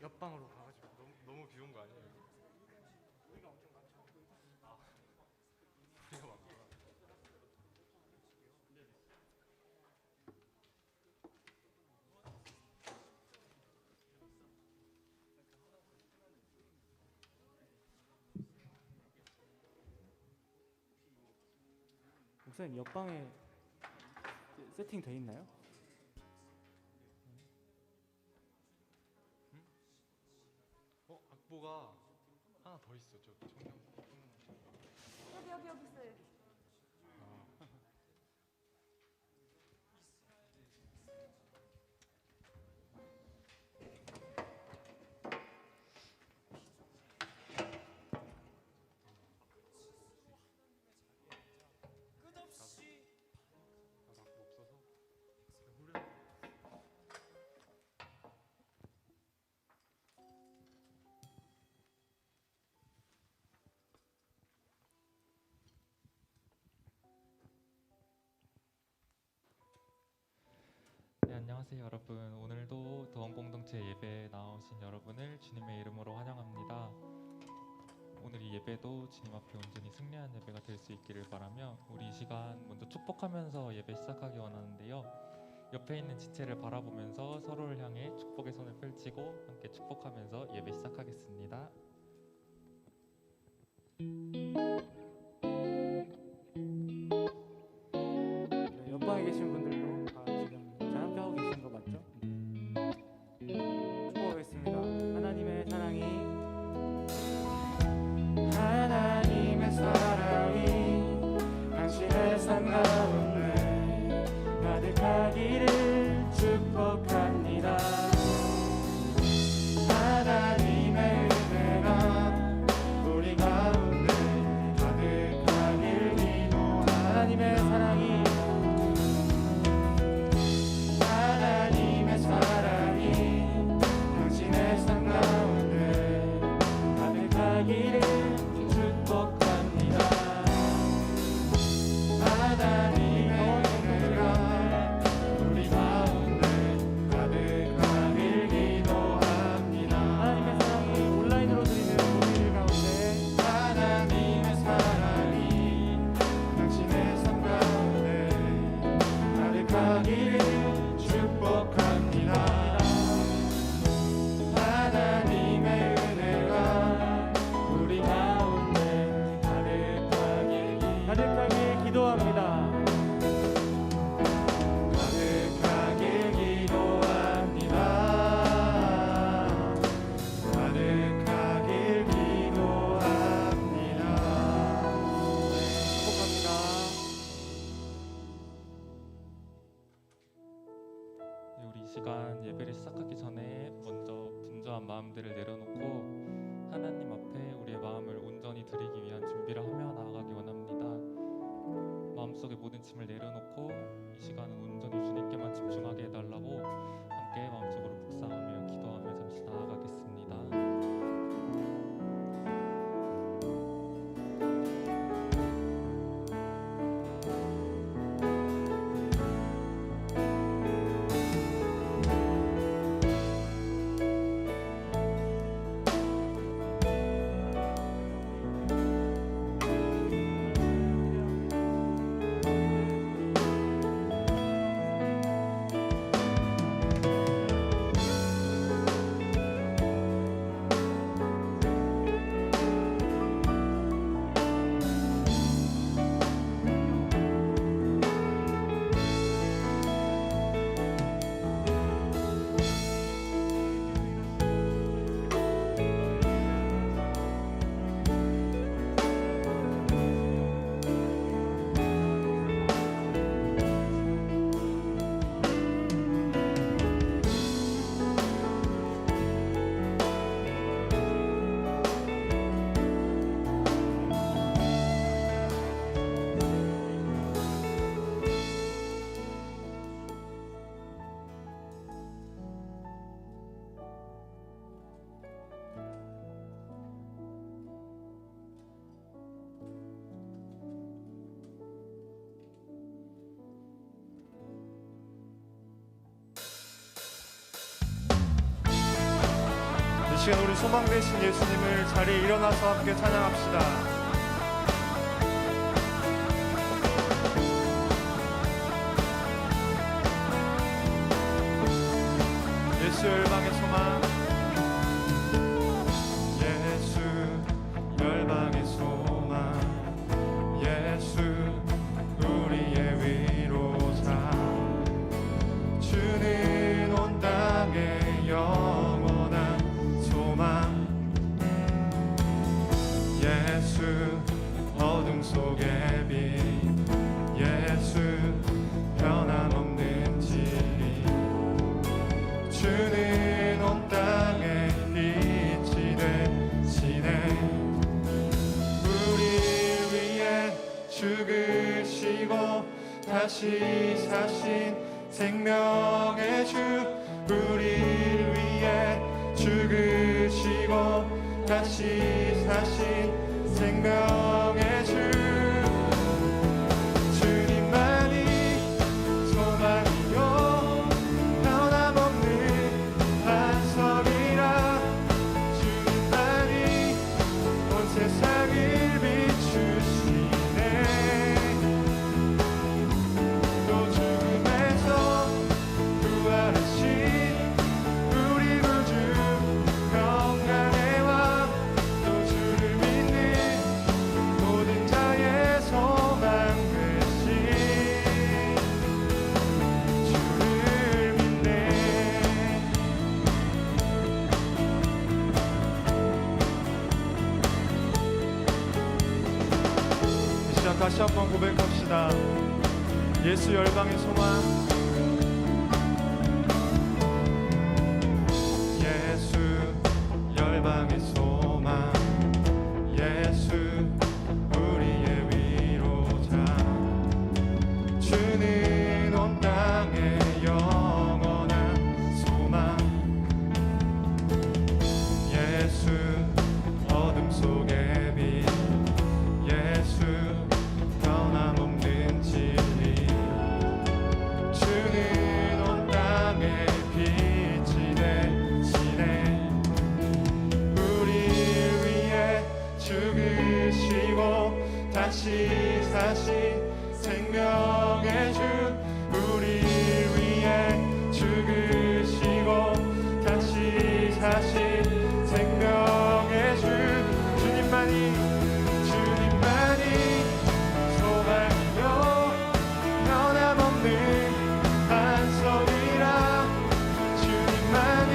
옆방으로 가가지고 너무 비운 거 아니에요? 우리가 엄청 많죠. 우리가 많구나. 목사님 옆방에 세팅 돼 있나요? 악보가 하나 더 있어. 저 청년. 여기 있어요. 여기. 나도 악보 없어서 그냥 후렴. 네, 안녕하세요 여러분. 오늘도 도원공동체 예배에 나오신 여러분을 주님의 이름으로 환영합니다. 오늘 이 예배도 주님 앞에 온전히 승리한 예배가 될 수 있기를 바라며 우리 이 시간 먼저 축복하면서 예배 시작하기 원하는데요. 옆에 있는 지체를 바라보면서 서로를 향해 축복의 손을 펼치고 함께 축복하면서 예배 시작하겠습니다. 네, 옆방에 계신 분들도 다 지금 잘 함께 하고 계신 거 맞죠? 축복하겠습니다. 하나님의 사랑이 당신의 삶 가운데 가득하기를 축복합니다. 하나님의 은혜가 우리 가운데 가득하길 기도합니다. 하나님의 사랑이 당신의 삶 가운데 가득하기를 축복합니다. 하나님의 은혜가 우리 가운데 가득하길 기도합니다. 하나님의 사랑이 온라인으로 드리는 우리들 가운데 하나님의 사랑이 당신의 삶 가운데 가득하기를 축복합니다. 하나님의 은혜가 우리 가운데 가득하길 기도합니다. 가득하길 기도합니다. 가득하길 기도합니다. 축복합니다. 네, 우리 이 시간 예배를 시작하기 전에 먼저 분주한 마음들을 내려놓고 하나님 앞에 우리의 마음을 온전히 드리기 위한 준비를 하며 나아가기 원합니다. 마음속의 모든 짐을 내려놓고 이 시간은 온전히 주님께만 집중하게 해달라고 함께 마음속으로 묵상하며 기도하며 잠시 나아가겠습니다. 시간 우리 소망 되신 예수님을 자리에 일어나서 함께 찬양합시다. 예수 열방의 소망, 예수 열방의 소망, 예수 우리의 위로자, 주는 온 땅의 영원한 소망, 예수 어둠 속의 빛, 예수 변함없는 진리, 주는 온 땅의 빛이 되시네. 우리 위해 죽으시고 다시 사신 생명의 주, 우리 위해 죽으시고 다시 사신 생명의 주, 주님만이 소망이요 변함없는 반석이라, 주님만이 온 세상을 비추시네. 또 죽음에서 부활하신 우리 구주 평강의 왕, 또 주를 믿는 모든 자의 소망 되신 주를 믿네. 이 시간 다시 한번 고백합시다. 예수 열방의 소망, 예수 열방의 소망, 예수 우리의 위로자, 주는 온 땅의 영원한 소망, 예수 어둠 속의 빛, 예수 변함없는 진리, 주는 온 땅의 빛이 되시네. 우리 위해 죽으시고 다시 사신 생명의 주, 우리 위해 죽으시고 다시 사신 생명의 주, 주님만이 소망이요 변함없는 반석이라, 주님만이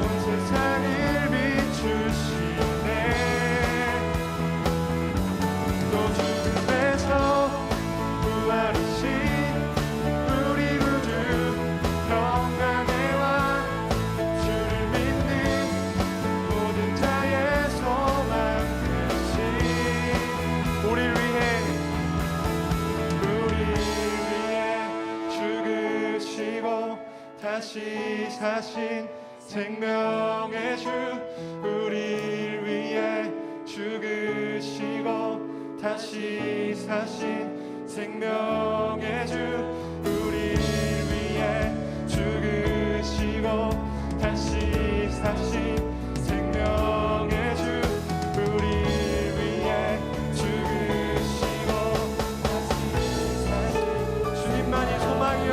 온 세상을 비추시네. 또 죽음에서 부활하신 우리 구주 평강의 왕, 주를 믿는 모든 자의 소망 되신, 우리를 위해 죽으시고 다시 사신 생명의 주, 우리를 위해 죽으시고 다시 사신 생명의 주, 우리를 위해 죽으시고 다시 사신 생명의 주, 우리를 위해 죽으시고 다시 사신, 주님만이 소망이요,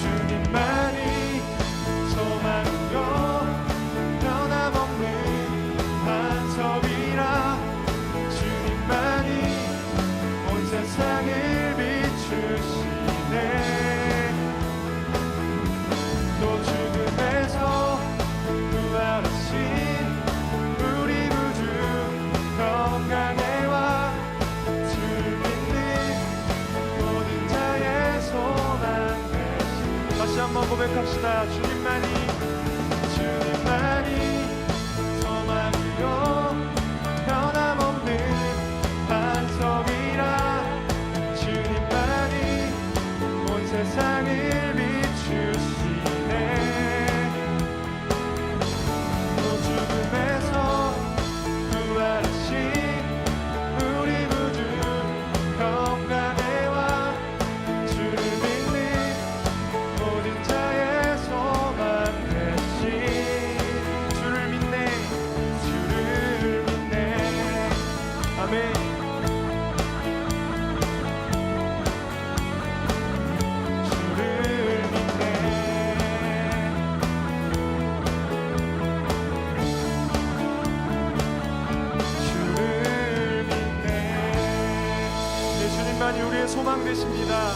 주님만이 소망이요 변함없는 반석이라, 주님만이 온 세상을 비추시네. 또 죽음에서 부활하신 우리 구주 평강의 왕, 주를 믿는 모든 자의 소망 되신, 다시 한번 고백합시다. 주님만이 소망이요 변함없는 반석이라, 주님만이 온 세상을 비추시네. 또 죽음에서 부활하신 우리 구주 평강의 왕, 주를 믿는 모든 자의 소망 아멘. 주를 믿네. 네, 주님만이 우리의 소망 되십니다.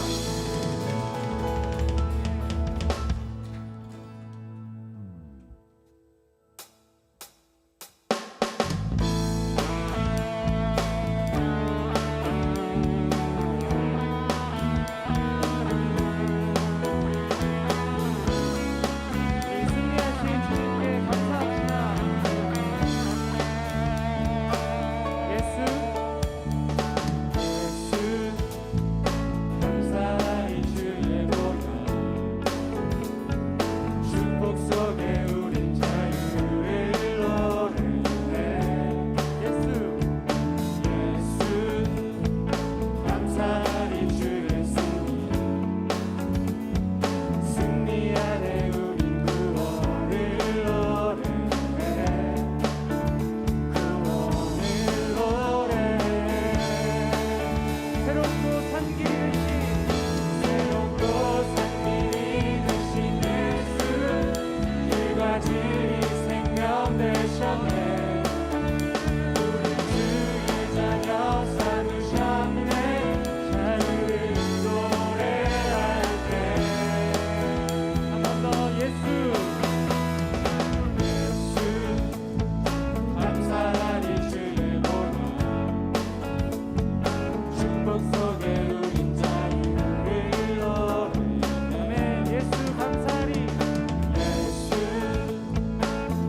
이 승리하신 주님께 감사합니다. 예수 감사히 주의 보혈 축복 속에 우린 자유를 노래해. 예수 감사히 주의 승리 안에 우린 구원을 노래해. 구원을 노래해. 새롭고 산길이 되신 예수 길과 진리 생명 되셨네. 우리 주의 자녀 삼으셨네. 자유를 노래할 때 한 번 더 예수 감사하리 주의 보혈 축복 속에 우린 자유를 노래해. 예수 감사하리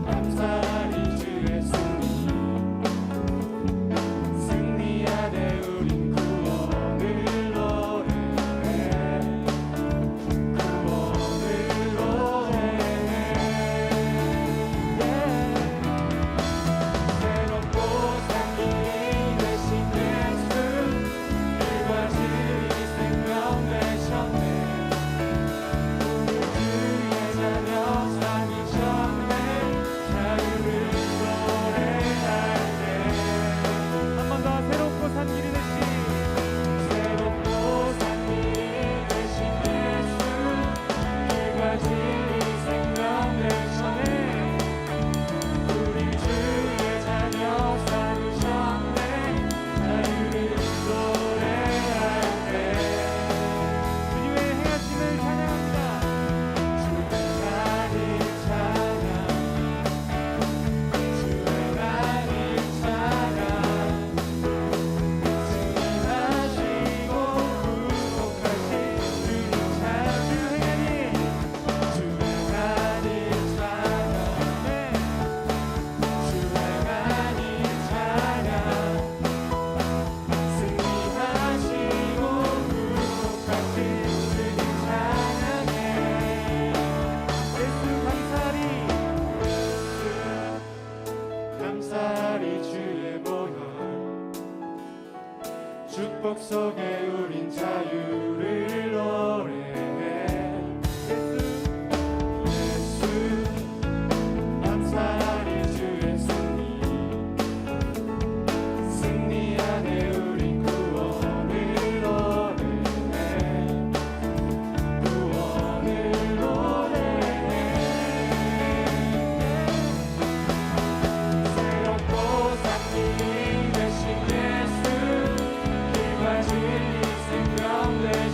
감사하리 주의 승리 안에 우린 구원을 노래해. 구원을 노래해. 새롭고 산길이 되신 예수 길과 진리 생명 되셨네. 우리 주의 자녀 삼으셨네. 자유를 노래할 때 한 번 더 새롭고 산길이 되신 예수 길과 진리 생명 되셨네. 우리 주의 자녀 삼으셨네. 자유를 노래할 때 주님의 행하심을 찬양합니다. 주의 나를 찬양 주의 나를 찬양 승리하시고 구속하신 주님 찬양. 주의 행하니 주의 나를 찬양 주의 나를 찬양 승리하시고 구속하신 주님 찬양해. 예수 감사하리 주의 보혈 축복 속에 우린 자유를 노래해. 예수 감사하리 주의 승리 안에 우린 구원을 노래해. 구원을 노래해. 새롭고 산길이 되신 예수 길과 진리 생명 되셨네.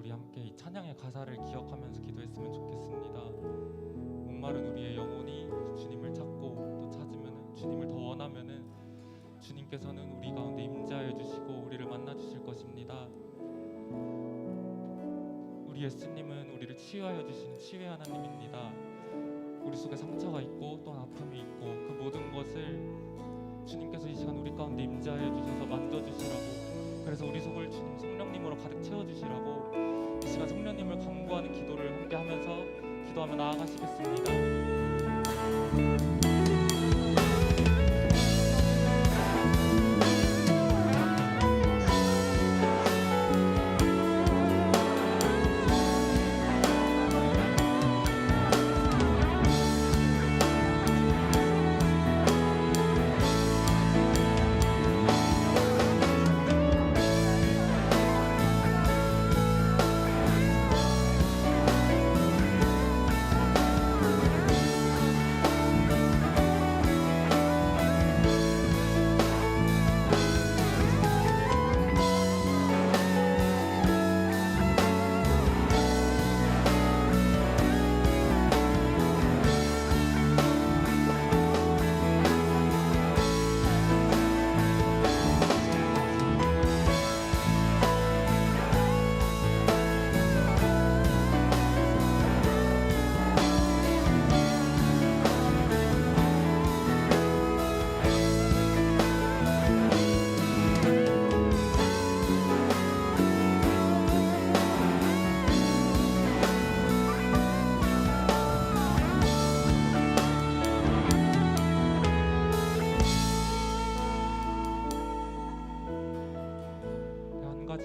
우리 함께 이 찬양의 가사를 기억하면서 기도했으면 좋겠습니다. 목마른 우리의 영혼이 주님을 찾고 또 찾으면은 주님을 더 원하면은 주님께서는 우리 가운데 임재하여 주시고 우리를 만나 주실 것입니다. 우리 예수님은 우리를 치유하여 주시는 치유의 하나님입니다. 우리 속에 상처가 있고 또 아픔이 있고 그 모든 것을 주님께서 이 시간 우리 가운데 임재하여 주셔서 만져주시라고, 그래서 우리 속을 주님 성령님으로 가득 채워주시라고 이 시간 성령님을 간구하는 기도를 함께 하면서 기도하며 나아가시겠습니다.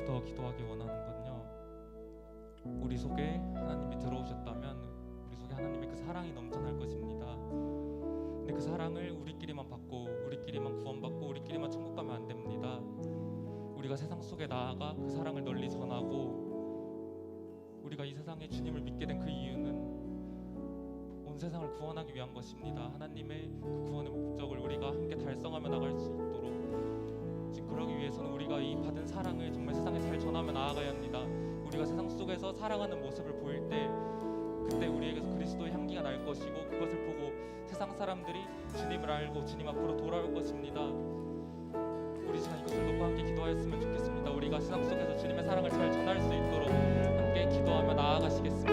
더 기도하기 원하는 건요, 우리 속에 하나님이 들어오셨다면 우리 속에 하나님의 그 사랑이 넘쳐날 것입니다. 근데 그 사랑을 우리끼리만 받고 우리끼리만 구원받고 우리끼리만 천국 가면 안 됩니다. 우리가 세상 속에 나아가 그 사랑을 널리 전하고, 우리가 이 세상에 주님을 믿게 된 그 이유는 온 세상을 구원하기 위한 것입니다. 하나님의 그 구원의 목적을 우리가 함께 달성하며 나갈 수 있도록, 지금 그러기 위해서는 우리가 이 받은 사랑을 정말 세상에 잘 전하며 나아가야 합니다. 우리가 세상 속에서 사랑하는 모습을 보일 때 그때 우리에게서 그리스도의 향기가 날 것이고, 그것을 보고 세상 사람들이 주님을 알고 주님 앞으로 돌아올 것입니다. 우리 시간 이것을 놓고 함께 기도하였으면 좋겠습니다. 우리가 세상 속에서 주님의 사랑을 잘 전할 수 있도록 함께 기도하며 나아가시겠습니다.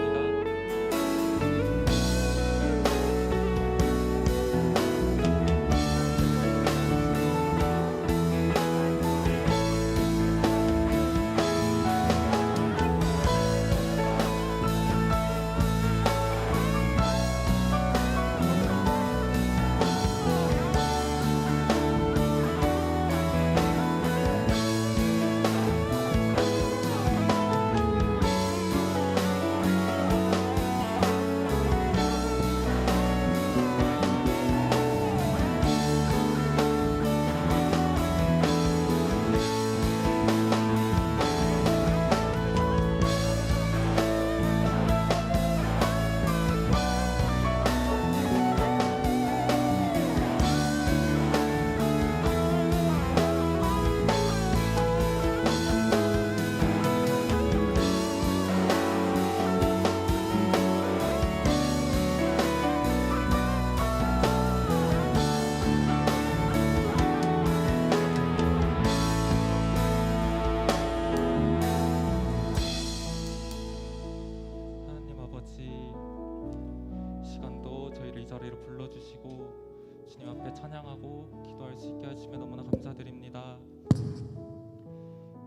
불러주시고 주님 앞에 찬양하고 기도할 수 있게 하시며 너무나 감사드립니다.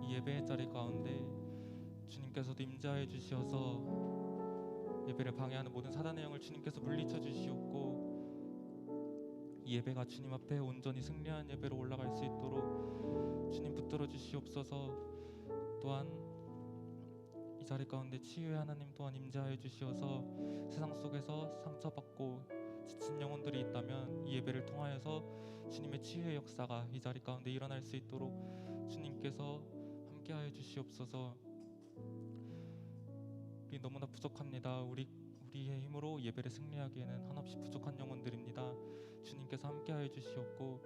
이 예배의 자리 가운데 주님께서도 임재하여 주시어서 예배를 방해하는 모든 사단의 영을 주님께서 물리쳐 주시옵고, 이 예배가 주님 앞에 온전히 승리한 예배로 올라갈 수 있도록 주님 붙들어 주시옵소서. 또한 이 자리 가운데 치유의 하나님 또한 임재하여 주시어서 세상 속에서 상처받고 지친 영혼들이 있다면 이 예배를 통하여서 주님의 치유의 역사가 이 자리 가운데 일어날 수 있도록 주님께서 함께하여 주시옵소서. 우리 너무나 부족합니다. 우리의 힘으로 예배를 승리하기에는 한없이 부족한 영혼들입니다. 주님께서 함께하여 주시옵고,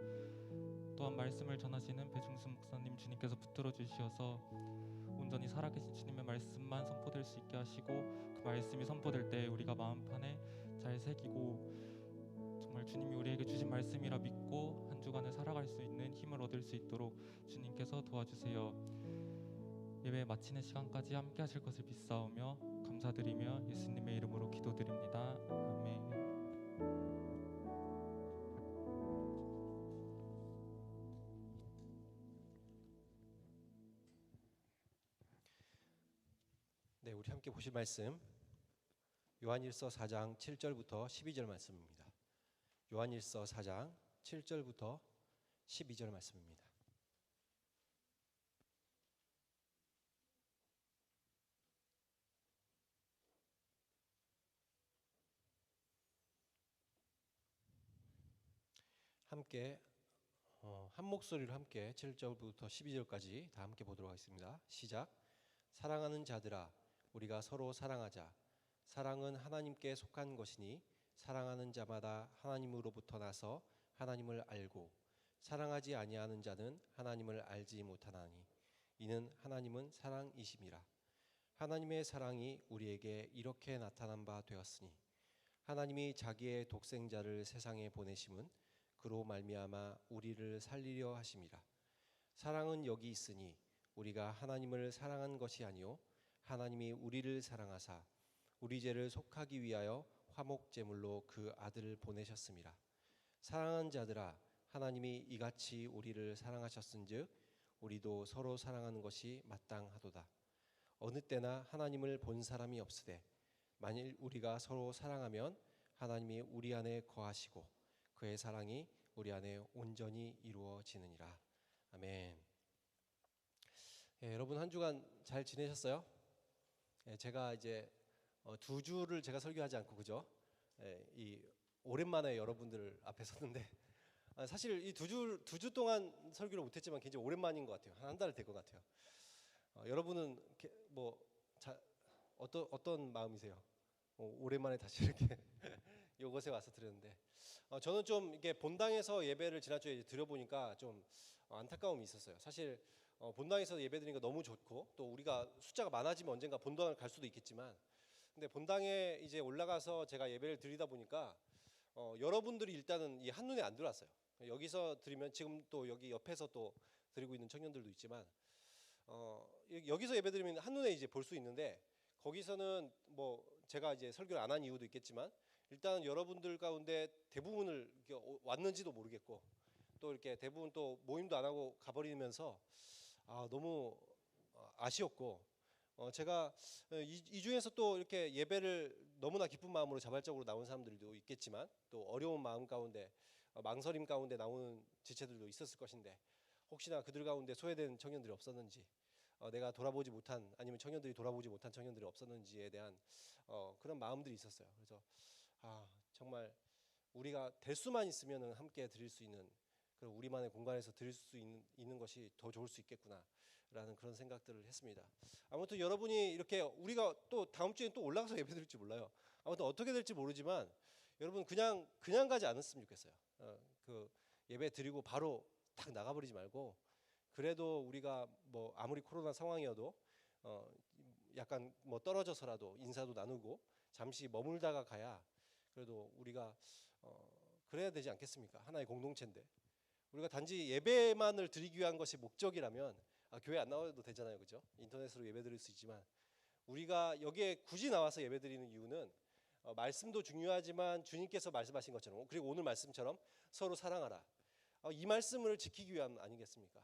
또한 말씀을 전하시는 배중수 목사님 주님께서 붙들어 주시어서 온전히 살아계신 주님의 말씀만 선포될 수 있게 하시고, 그 말씀이 선포될 때 우리가 마음판에 잘 새기고 정말 주님이 우리에게 주신 말씀이라 믿고 한 주간을 살아갈 수 있는 힘을 얻을 수 있도록 주님께서 도와주세요. 예배 마치는 시간까지 함께 하실 것을 믿사오며 감사드리며 예수님의 이름으로 기도드립니다. 아멘. 네, 우리 함께 보실 말씀 요한일서 4장 7절부터 12절 말씀입니다. 요한일서 4장 7절부터 12절 말씀입니다. 함께 한 목소리로 함께 7절부터 12절까지 다 함께 보도록 하겠습니다. 시작. 사랑하는 자들아, 우리가 서로 사랑하자. 사랑은 하나님께 속한 것이니 사랑하는 자마다 하나님으로부터 나서 하나님을 알고 사랑하지 아니하는 자는 하나님을 알지 못하나니 이는 하나님은 사랑이심이라. 하나님의 사랑이 우리에게 이렇게 나타난 바 되었으니 하나님이 자기의 독생자를 세상에 보내심은 그로 말미암아 우리를 살리려 하심이라. 사랑은 여기 있으니 우리가 하나님을 사랑한 것이 아니요 하나님이 우리를 사랑하사 우리 죄를 속하기 위하여 화목 제물로 그 아들을 보내셨음이라. 사랑하는 자들아, 하나님이 이같이 우리를 사랑하셨은즉 우리도 서로 사랑하는 것이 마땅하도다. 어느 때나 하나님을 본 사람이 없으되 만일 우리가 서로 사랑하면 하나님이 우리 안에 거하시고 그의 사랑이 우리 안에 온전히 이루어지느니라. 아멘. 여러분 한 주간 잘 지내셨어요? 제가 이제 두 주를 제가 설교하지 않고 그죠? 이 오랜만에 여러분들 앞에 섰는데 사실 이 두 주 동안 설교를 못했지만 굉장히 오랜만인 것 같아요. 한 달 될 것 같아요. 여러분은 어떤 마음이세요? 오랜만에 다시 이렇게 요것에 와서 드렸는데 저는 좀 이게 본당에서 예배를 지난주에 드려보니까 좀 안타까움이 있었어요. 사실 본당에서 예배드리는 거 너무 좋고 또 우리가 숫자가 많아지면 언젠가 본당을 갈 수도 있겠지만 근데 본당에 이제 올라가서 제가 예배를 드리다 보니까 여러분들이 일단은 이 한눈에 안 들어왔어요. 여기서 드리면 지금 또 여기 옆에서 또 드리고 있는 청년들도 있지만 여기서 예배드리면 한눈에 이제 볼 수 있는데 거기서는 뭐 제가 이제 설교를 안 한 이유도 있겠지만 일단 여러분들 가운데 대부분을 왔는지도 모르겠고 또 이렇게 대부분 또 모임도 안 하고 가버리면서 너무 아쉬웠고 제가 이 중에서 또 이렇게 예배를 너무나 기쁜 마음으로 자발적으로 나온 사람들도 있겠지만 또 어려운 마음 가운데 망설임 가운데 나오는 지체들도 있었을 것인데 혹시나 그들 가운데 소외된 청년들이 없었는지 내가 돌아보지 못한 아니면 청년들이 돌아보지 못한 청년들이 없었는지에 대한 그런 마음들이 있었어요. 그래서 정말 우리가 될 수만 있으면 함께 드릴 수 있는 그런 우리만의 공간에서 드릴 수 있는 것이 더 좋을 수 있겠구나라는 그런 생각들을 했습니다. 아무튼 여러분이 이렇게 우리가 또 다음 주에 또 올라가서 예배드릴지 몰라요. 아무튼 어떻게 될지 모르지만 여러분 그냥 가지 않았으면 좋겠어요. 그 예배 드리고 바로 딱 나가버리지 말고 그래도 우리가 뭐 아무리 코로나 상황이어도 약간 뭐 떨어져서라도 인사도 나누고 잠시 머물다가 가야 그래도 우리가 그래야 되지 않겠습니까? 하나의 공동체인데 우리가 단지 예배만을 드리기 위한 것이 목적이라면 교회 안 나와도 되잖아요, 그죠? 인터넷으로 예배드릴 수 있지만 우리가 여기에 굳이 나와서 예배드리는 이유는 말씀도 중요하지만 주님께서 말씀하신 것처럼 그리고 오늘 말씀처럼 서로 사랑하라. 이 말씀을 지키기 위함 아니겠습니까?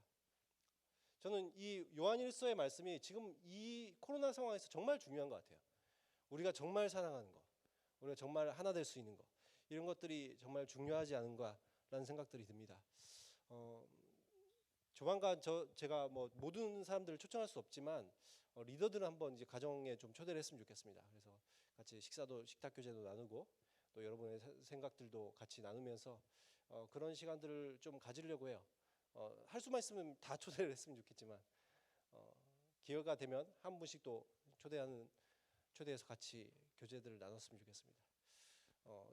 저는 이 요한일서의 말씀이 지금 이 코로나 상황에서 정말 중요한 것 같아요. 우리가 정말 사랑하는 것, 우리가 정말 하나 될 수 있는 것, 이런 것들이 정말 중요하지 않은가라는 생각들이 듭니다. 조만간 제가 뭐 모든 사람들을 초청할 수 없지만 리더들은 한번 이제 가정에 좀 초대를 했으면 좋겠습니다. 그래서 같이 식탁 교제도 나누고 또 여러분의 생각들도 같이 나누면서 그런 시간들을 좀 가지려고 해요. 할 수만 있으면 다 초대를 했으면 좋겠지만 기회가 되면 한 분씩 또 초대해서 같이 교제들을 나눴으면 좋겠습니다.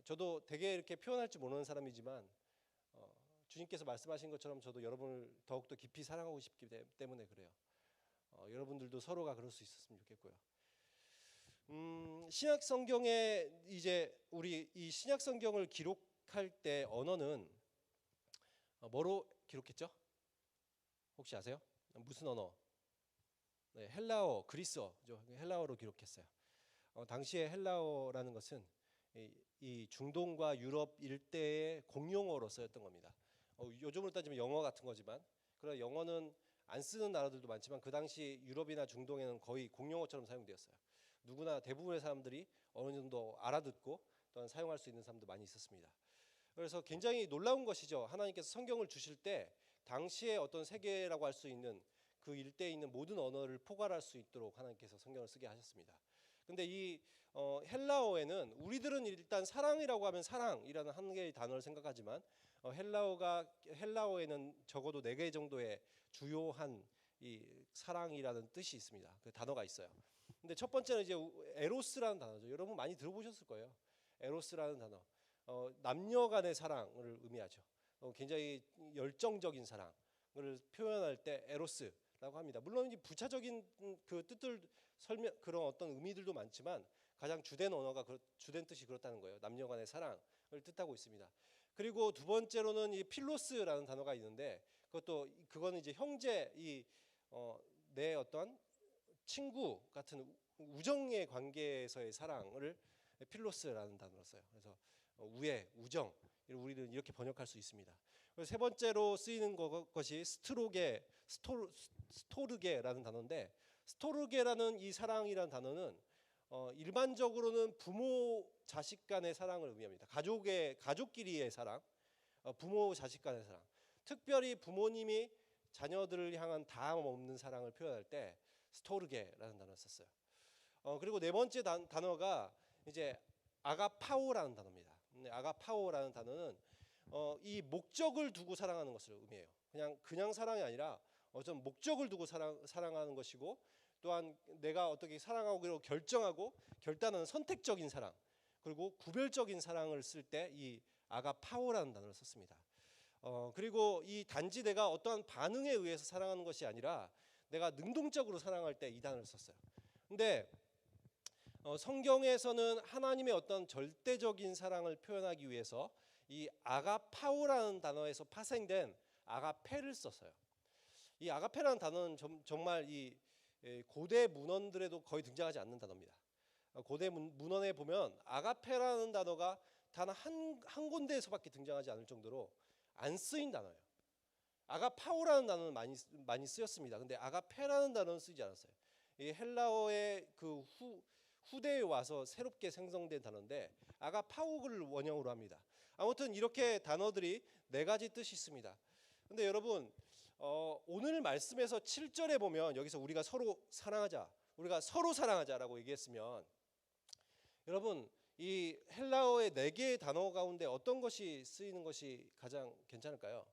저도 되게 이렇게 표현할 줄 모르는 사람이지만 주님께서 말씀하신 것처럼 저도 여러분을 더욱더 깊이 사랑하고 싶기 때문에 그래요. 여러분들도 서로가 그럴 수 있었으면 좋겠고요. 신약 성경에 이제 우리 이 신약 성경을 기록할 때 언어는 뭐로 기록했죠? 혹시 아세요? 무슨 언어? 네, 헬라어, 그리스어죠. 헬라어로 기록했어요. 당시에 헬라어라는 것은 이 중동과 유럽 일대의 공용어로 쓰였던 겁니다. 요즘으로 따지면 영어 같은 거지만, 그러나 영어는 안 쓰는 나라들도 많지만 그 당시 유럽이나 중동에는 거의 공용어처럼 사용되었어요. 누구나 대부분의 사람들이 어느 정도 알아듣고 또한 사용할 수 있는 사람도 많이 있었습니다. 그래서 굉장히 놀라운 것이죠. 하나님께서 성경을 주실 때 당시의 어떤 세계라고 할 수 있는 그 일대에 있는 모든 언어를 포괄할 수 있도록 하나님께서 성경을 쓰게 하셨습니다. 근데 이 헬라어에는 우리들은 일단 사랑이라고 하면 사랑이라는 한 개의 단어를 생각하지만 헬라어에는 적어도 4개 정도의 주요한 이 사랑이라는 뜻이 있습니다. 그 단어가 있어요. 근데 첫 번째는 이제 에로스라는 단어죠. 여러분 많이 들어보셨을 거예요. 에로스라는 단어. 남녀 간의 사랑을 의미하죠. 굉장히 열정적인 사랑을 표현할 때 에로스라고 합니다. 물론 이제 부차적인 그 뜻들 설명 그런 어떤 의미들도 많지만 가장 주된 언어가 주된 뜻이 그렇다는 거예요. 남녀 간의 사랑을 뜻하고 있습니다. 그리고 두 번째로는 이 필로스라는 단어가 있는데 그거는 이제 형제 내 어떤 친구 같은 우정의 관계에서의 사랑을 필로스라는 단어로 써요. 그래서 우애, 우정 우리는 이렇게 번역할 수 있습니다. 세 번째로 쓰이는 것이 스토르게라는 단어인데 스토르게라는 이 사랑이라는 단어는 일반적으로는 부모 자식 간의 사랑을 의미합니다. 가족끼리의 사랑, 부모 자식 간의 사랑. 특별히 부모님이 자녀들을 향한 다함 없는 사랑을 표현할 때 스토르게라는 단어를 썼어요. 그리고 네 번째 단어가 이제 아가파오라는 단어입니다. 아가파오라는 단어는 이 목적을 두고 사랑하는 것을 의미해요. 그냥 사랑이 아니라 어떤 목적을 두고 사랑하는 것이고, 또한 내가 어떻게 사랑하고 결정하고 결단하는 선택적인 사랑, 그리고 구별적인 사랑을 쓸 때 이 아가파오라는 단어를 썼습니다. 그리고 이 단지 내가 어떠한 반응에 의해서 사랑하는 것이 아니라 내가 능동적으로 사랑할 때 이 단어를 썼어요. 근데 성경에서는 하나님의 어떤 절대적인 사랑을 표현하기 위해서 이 아가파오라는 단어에서 파생된 아가페를 썼어요. 이 아가페라는 단어는 정말 이 고대 문헌들에도 거의 등장하지 않는 단어입니다. 고대 문헌에 보면 아가페라는 단어가 단 한 군데에서밖에 등장하지 않을 정도로 안 쓰인 단어예요. 아가파오라는 단어는 많이 쓰였습니다. 근데 아가페라는 단어는 쓰지 않았어요. 이 헬라어의 그 후대에 와서 새롭게 생성된 단어인데 아가파오를 원형으로 합니다. 아무튼 이렇게 단어들이 4가지 뜻이 있습니다. 근데 여러분 오늘 말씀에서 7절에 보면 여기서 우리가 서로 사랑하자라고 얘기했으면, 여러분 이 헬라어의 4개의 단어 가운데 어떤 것이 쓰이는 것이 가장 괜찮을까요?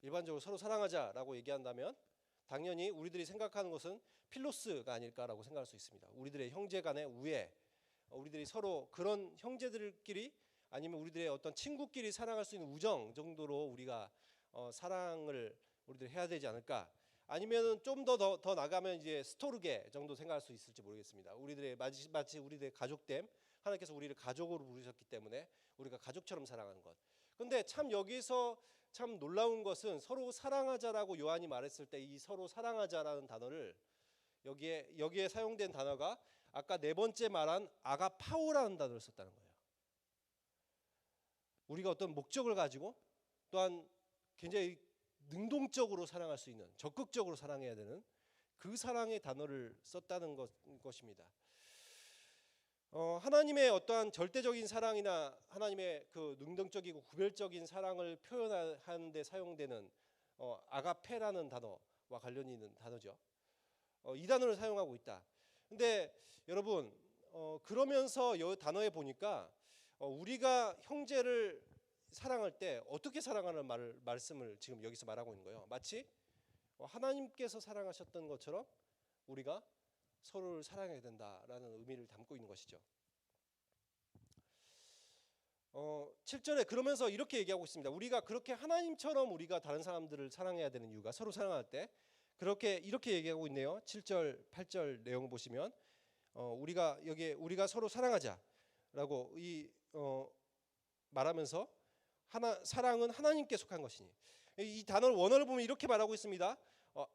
일반적으로 서로 사랑하자라고 얘기한다면 당연히 우리들이 생각하는 것은 필로스가 아닐까라고 생각할 수 있습니다. 우리들의 형제 간의 우애, 우리들이 서로 그런 형제들끼리 아니면 우리들의 어떤 친구끼리 사랑할 수 있는 우정 정도로 우리가 사랑을 우리들 해야 되지 않을까? 아니면 좀 더 나가면 이제 스토르게 정도 생각할 수 있을지 모르겠습니다. 우리들의 마치 우리들의 가족됨, 하나님께서 우리를 가족으로 부르셨기 때문에 우리가 가족처럼 사랑하는 것. 근데 참 여기서 참 놀라운 것은 서로 사랑하자라고 요한이 말했을 때 이 서로 사랑하자라는 단어를 여기에 사용된 단어가 아까 4번째 말한 아가파오라는 단어를 썼다는 거예요. 우리가 어떤 목적을 가지고 또한 굉장히 능동적으로 사랑할 수 있는, 적극적으로 사랑해야 되는 그 사랑의 단어를 썼다는 것입니다. 하나님의 어떠한 절대적인 사랑이나 하나님의 그 능동적이고 구별적인 사랑을 표현하는 데 사용되는 아가페라는 단어와 관련이 있는 단어죠. 이 단어를 사용하고 있다. 근데 여러분 그러면서 이 단어에 보니까 우리가 형제를 사랑할 때 어떻게 사랑하는 말씀을 지금 여기서 말하고 있는 거예요. 마치 하나님께서 사랑하셨던 것처럼 우리가 서로를 사랑해야 된다라는 의미를 담고 있는 것이죠. 7절에 그러면서 이렇게 얘기하고 있습니다. 우리가 그렇게 하나님처럼 우리가 다른 사람들을 사랑해야 되는 이유가, 서로 사랑할 때 그렇게 이렇게 얘기하고 있네요. 7절, 8절 내용 보시면 우리가 서로 사랑하자라고 말하면서 사랑은 하나님께 속한 것이니, 이 단어를 원어를 보면 이렇게 말하고 있습니다.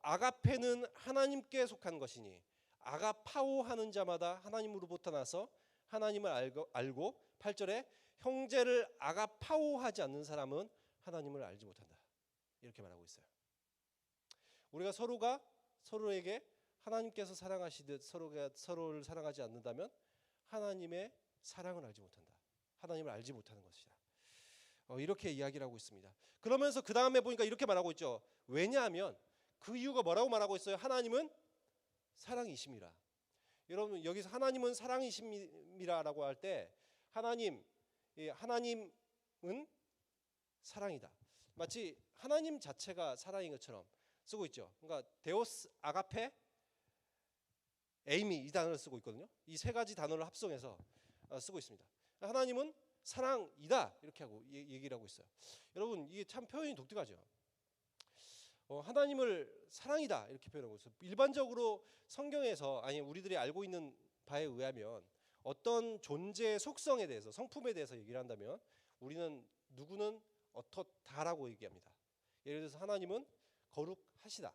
아가페는 하나님께 속한 것이니, 아가파오 하는 자마다 하나님으로부터 나서 하나님을 알고 8절에 형제를 아가파오하지 않는 사람은 하나님을 알지 못한다, 이렇게 말하고 있어요. 우리가 서로가 서로에게 하나님께서 사랑하시듯 서로가 서로를 사랑하지 않는다면 하나님의 사랑을 알지 못한다, 하나님을 알지 못하는 것이다, 이렇게 이야기를 하고 있습니다. 그러면서 그 다음에 보니까 이렇게 말하고 있죠. 왜냐하면 그 이유가 뭐라고 말하고 있어요? 하나님은 사랑이심이라. 여러분, 여기서 하나님은 사랑이심이라라고 할 때 하나님은 사랑이다, 마치 하나님 자체가 사랑인 것처럼 쓰고 있죠. 그러니까 데오스, 아가페, 에이미, 이 단어를 쓰고 있거든요. 이 세 가지 단어를 합성해서 쓰고 있습니다. 하나님은 사랑이다, 이렇게 하고 얘기를 하고 있어요. 여러분, 이게 참 표현이 독특하죠. 하나님을 사랑이다 이렇게 표현하고 있어요. 일반적으로 성경에서, 아니 우리들이 알고 있는 바에 의하면 어떤 존재의 속성에 대해서, 성품에 대해서 얘기를 한다면 우리는 누구는 어떻다라고 얘기합니다. 예를 들어서 하나님은 거룩하시다,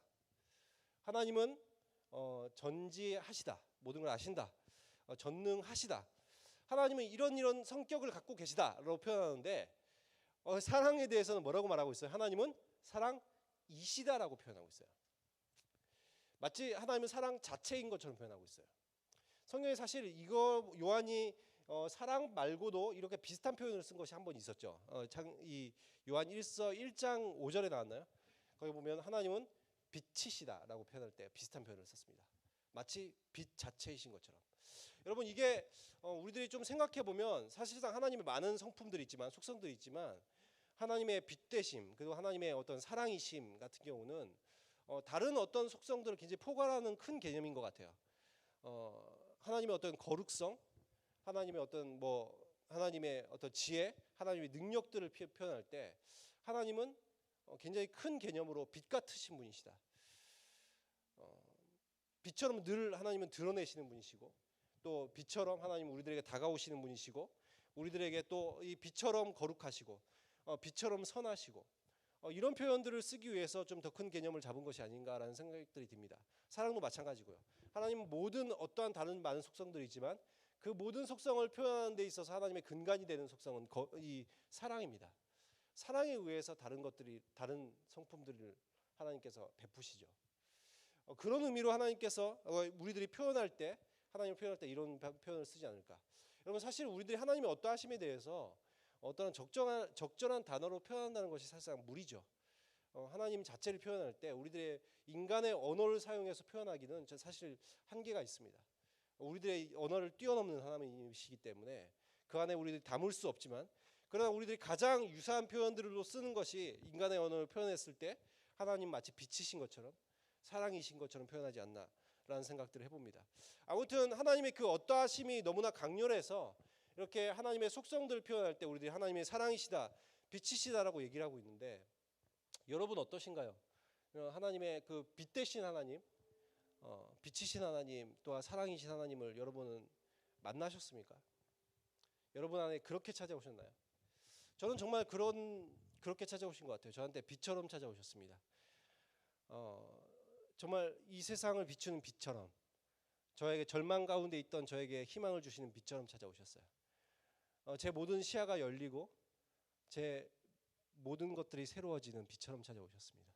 하나님은 전지하시다, 모든 걸 아신다, 전능하시다, 하나님은 이런 성격을 갖고 계시다라고 표현하는데, 사랑에 대해서는 뭐라고 말하고 있어요? 하나님은 사랑이시다라고 표현하고 있어요. 마치 하나님은 사랑 자체인 것처럼 표현하고 있어요. 성경에 사실 이거 요한이 사랑 말고도 이렇게 비슷한 표현을 쓴 것이 한 번 있었죠. 이 요한 1서 1장 5절에 나왔나요? 거기 보면 하나님은 빛이시다라고 표현할 때 비슷한 표현을 썼습니다. 마치 빛 자체이신 것처럼. 여러분, 이게 우리들이 좀 생각해 보면 사실상 하나님의 많은 성품들이 있지만, 속성들이 있지만, 하나님의 빛되심, 그리고 하나님의 어떤 사랑이심 같은 경우는 다른 어떤 속성들을 굉장히 포괄하는 큰 개념인 것 같아요. 하나님의 어떤 거룩성, 하나님의 어떤 지혜, 하나님의 능력들을 표현할 때 하나님은 굉장히 큰 개념으로 빛 같으신 분이시다. 빛처럼 늘 하나님은 드러내시는 분이시고, 또 빛처럼 하나님은 우리들에게 다가오시는 분이시고, 우리들에게 또 이 빛처럼 거룩하시고, 빛처럼 선하시고, 이런 표현들을 쓰기 위해서 좀 더 큰 개념을 잡은 것이 아닌가라는 생각들이 듭니다. 사랑도 마찬가지고요. 하나님은 모든 어떠한 다른 많은 속성들이 있지만 그 모든 속성을 표현하는 데 있어서 하나님의 근간이 되는 속성은 이 사랑입니다. 사랑에 의해서 다른 성품들을 하나님께서 베푸시죠. 그런 의미로 하나님께서 우리들이 하나님을 표현할 때 이런 표현을 쓰지 않을까. 여러분, 사실 우리들이 하나님의 어떠하심에 대해서 어떤 적절한 단어로 표현한다는 것이 사실상 무리죠. 하나님 자체를 표현할 때 우리들의 인간의 언어를 사용해서 표현하기는 사실 한계가 있습니다. 우리들의 언어를 뛰어넘는 하나님이시기 때문에 그 안에 우리들이 담을 수 없지만, 그러나 우리들이 가장 유사한 표현들로 쓰는 것이 인간의 언어를 표현했을 때 하나님 마치 빛이신 것처럼 사랑이신 것처럼 표현하지 않나라는 생각들을 해봅니다. 아무튼 하나님의 그 어떠하심이 너무나 강렬해서 이렇게 하나님의 속성들을 표현할 때 우리들이 하나님의 사랑이시다, 빛이시다라고 얘기를 하고 있는데, 여러분 어떠신가요? 하나님의 그 빛 대신 하나님, 빛이신 하나님, 또한 사랑이신 하나님을 여러분은 만나셨습니까? 여러분 안에 그렇게 찾아오셨나요? 저는 정말 그렇게 찾아오신 것 같아요. 저한테 빛처럼 찾아오셨습니다. 정말 이 세상을 비추는 빛처럼, 저에게 절망 가운데 있던 저에게 희망을 주시는 빛처럼 찾아오셨어요. 제 모든 시야가 열리고 제 모든 것들이 새로워지는 빛처럼 찾아오셨습니다.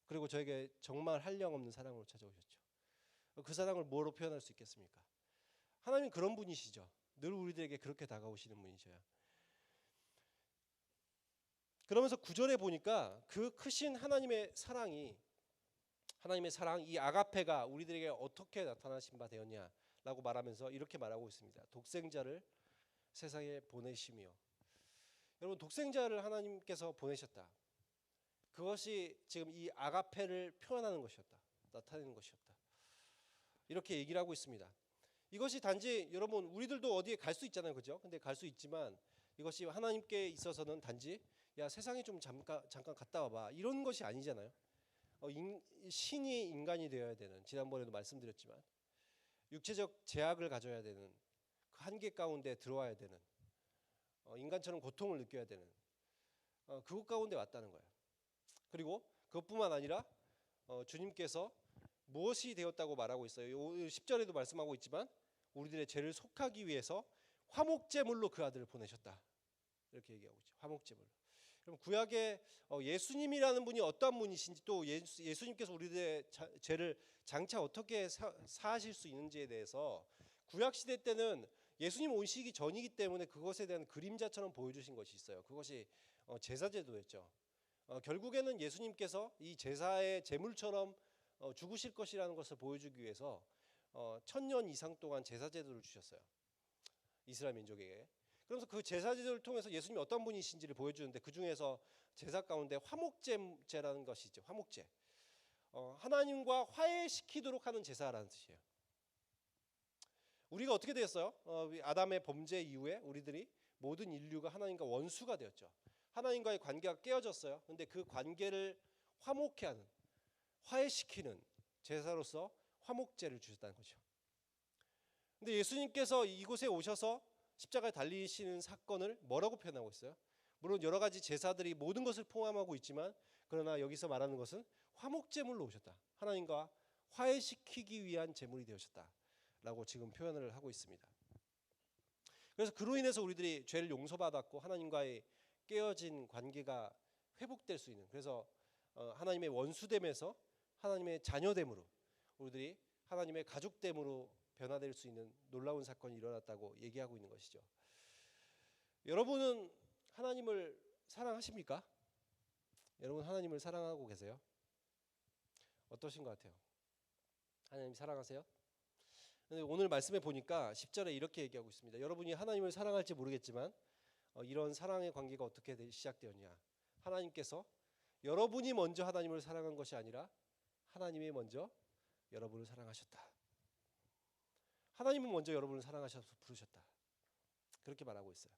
그리고 저에게 정말 한량없는 사랑으로 찾아오셨죠. 그 사랑을 뭐로 표현할 수 있겠습니까? 하나님은 그런 분이시죠. 늘 우리들에게 그렇게 다가오시는 분이셔요. 그러면서 9절에 보니까 그 크신 하나님의 사랑, 이 아가페가 우리들에게 어떻게 나타나신 바 되었냐라고 말하면서 이렇게 말하고 있습니다. 독생자를 세상에 보내시며. 여러분, 독생자를 하나님께서 보내셨다. 그것이 지금 이 아가페를 표현하는 것이었다. 나타내는 것이었다. 이렇게 얘기를 하고 있습니다. 이것이 단지, 여러분, 우리들도 어디에 갈 수 있잖아요, 그죠? 근데 갈 수 있지만 이것이 하나님께 있어서는 단지 야, 세상에 좀 잠깐 갔다 와봐, 이런 것이 아니잖아요. 신이 인간이 되어야 되는, 지난번에도 말씀드렸지만 육체적 제약을 가져야 되는, 그 한계 가운데 들어와야 되는, 인간처럼 고통을 느껴야 되는 그것 가운데 왔다는 거예요. 그리고 그것뿐만 아니라 주님께서 무엇이 되었다고 말하고 있어요. 10절에도 말씀하고 있지만 우리들의 죄를 속하기 위해서 화목제물로 그 아들을 보내셨다, 이렇게 얘기하고 있죠. 화목제물로. 그럼 구약의 예수님이라는 분이 어떠한 분이신지, 또 예수님께서 우리들의 죄를 장차 어떻게 사하실 수 있는지에 대해서 구약 시대 때는 예수님 오시기 전이기 때문에 그것에 대한 그림자처럼 보여주신 것이 있어요. 그것이 제사제도였죠. 결국에는 예수님께서 이 제사의 제물처럼 죽으실 것이라는 것을 보여주기 위해서 1000년 이상 동안 제사제도를 주셨어요, 이스라엘 민족에게. 그래서 그 제사제도를 통해서 예수님이 어떤 분이신지를 보여주는데, 그 중에서 제사 가운데 화목제라는 것이 있죠. 화목제. 하나님과 화해시키도록 하는 제사라는 뜻이에요. 우리가 어떻게 되었어요? 아담의 범죄 이후에 우리들이, 모든 인류가 하나님과 원수가 되었죠. 하나님과의 관계가 깨어졌어요. 근데 그 관계를 화목케 하는, 화해시키는 제사로서 화목제를 주셨다는 거죠. 근데 예수님께서 이곳에 오셔서 십자가에 달리시는 사건을 뭐라고 표현하고 있어요? 물론 여러 가지 제사들이 모든 것을 포함하고 있지만, 그러나 여기서 말하는 것은 화목제물로 오셨다, 하나님과 화해시키기 위한 제물이 되셨다라고 지금 표현을 하고 있습니다. 그래서 그로 인해서 우리들이 죄를 용서받았고 하나님과의 깨어진 관계가 회복될 수 있는, 그래서 하나님의 원수됨에서 하나님의 자녀됨으로, 우리들이 하나님의 가족됨으로 변화될 수 있는 놀라운 사건이 일어났다고 얘기하고 있는 것이죠. 여러분은 하나님을 사랑하십니까? 여러분 하나님을 사랑하고 계세요? 어떠신 것 같아요? 하나님 사랑하세요? 근데 오늘 말씀에 보니까 10절에 이렇게 얘기하고 있습니다. 여러분이 하나님을 사랑할지 모르겠지만 이런 사랑의 관계가 어떻게 시작되었냐? 하나님께서 여러분이 먼저 하나님을 사랑한 것이 아니라 하나님이 먼저 여러분을 사랑하셨다. 하나님은 먼저 여러분을 사랑하셔서 부르셨다, 그렇게 말하고 있어요.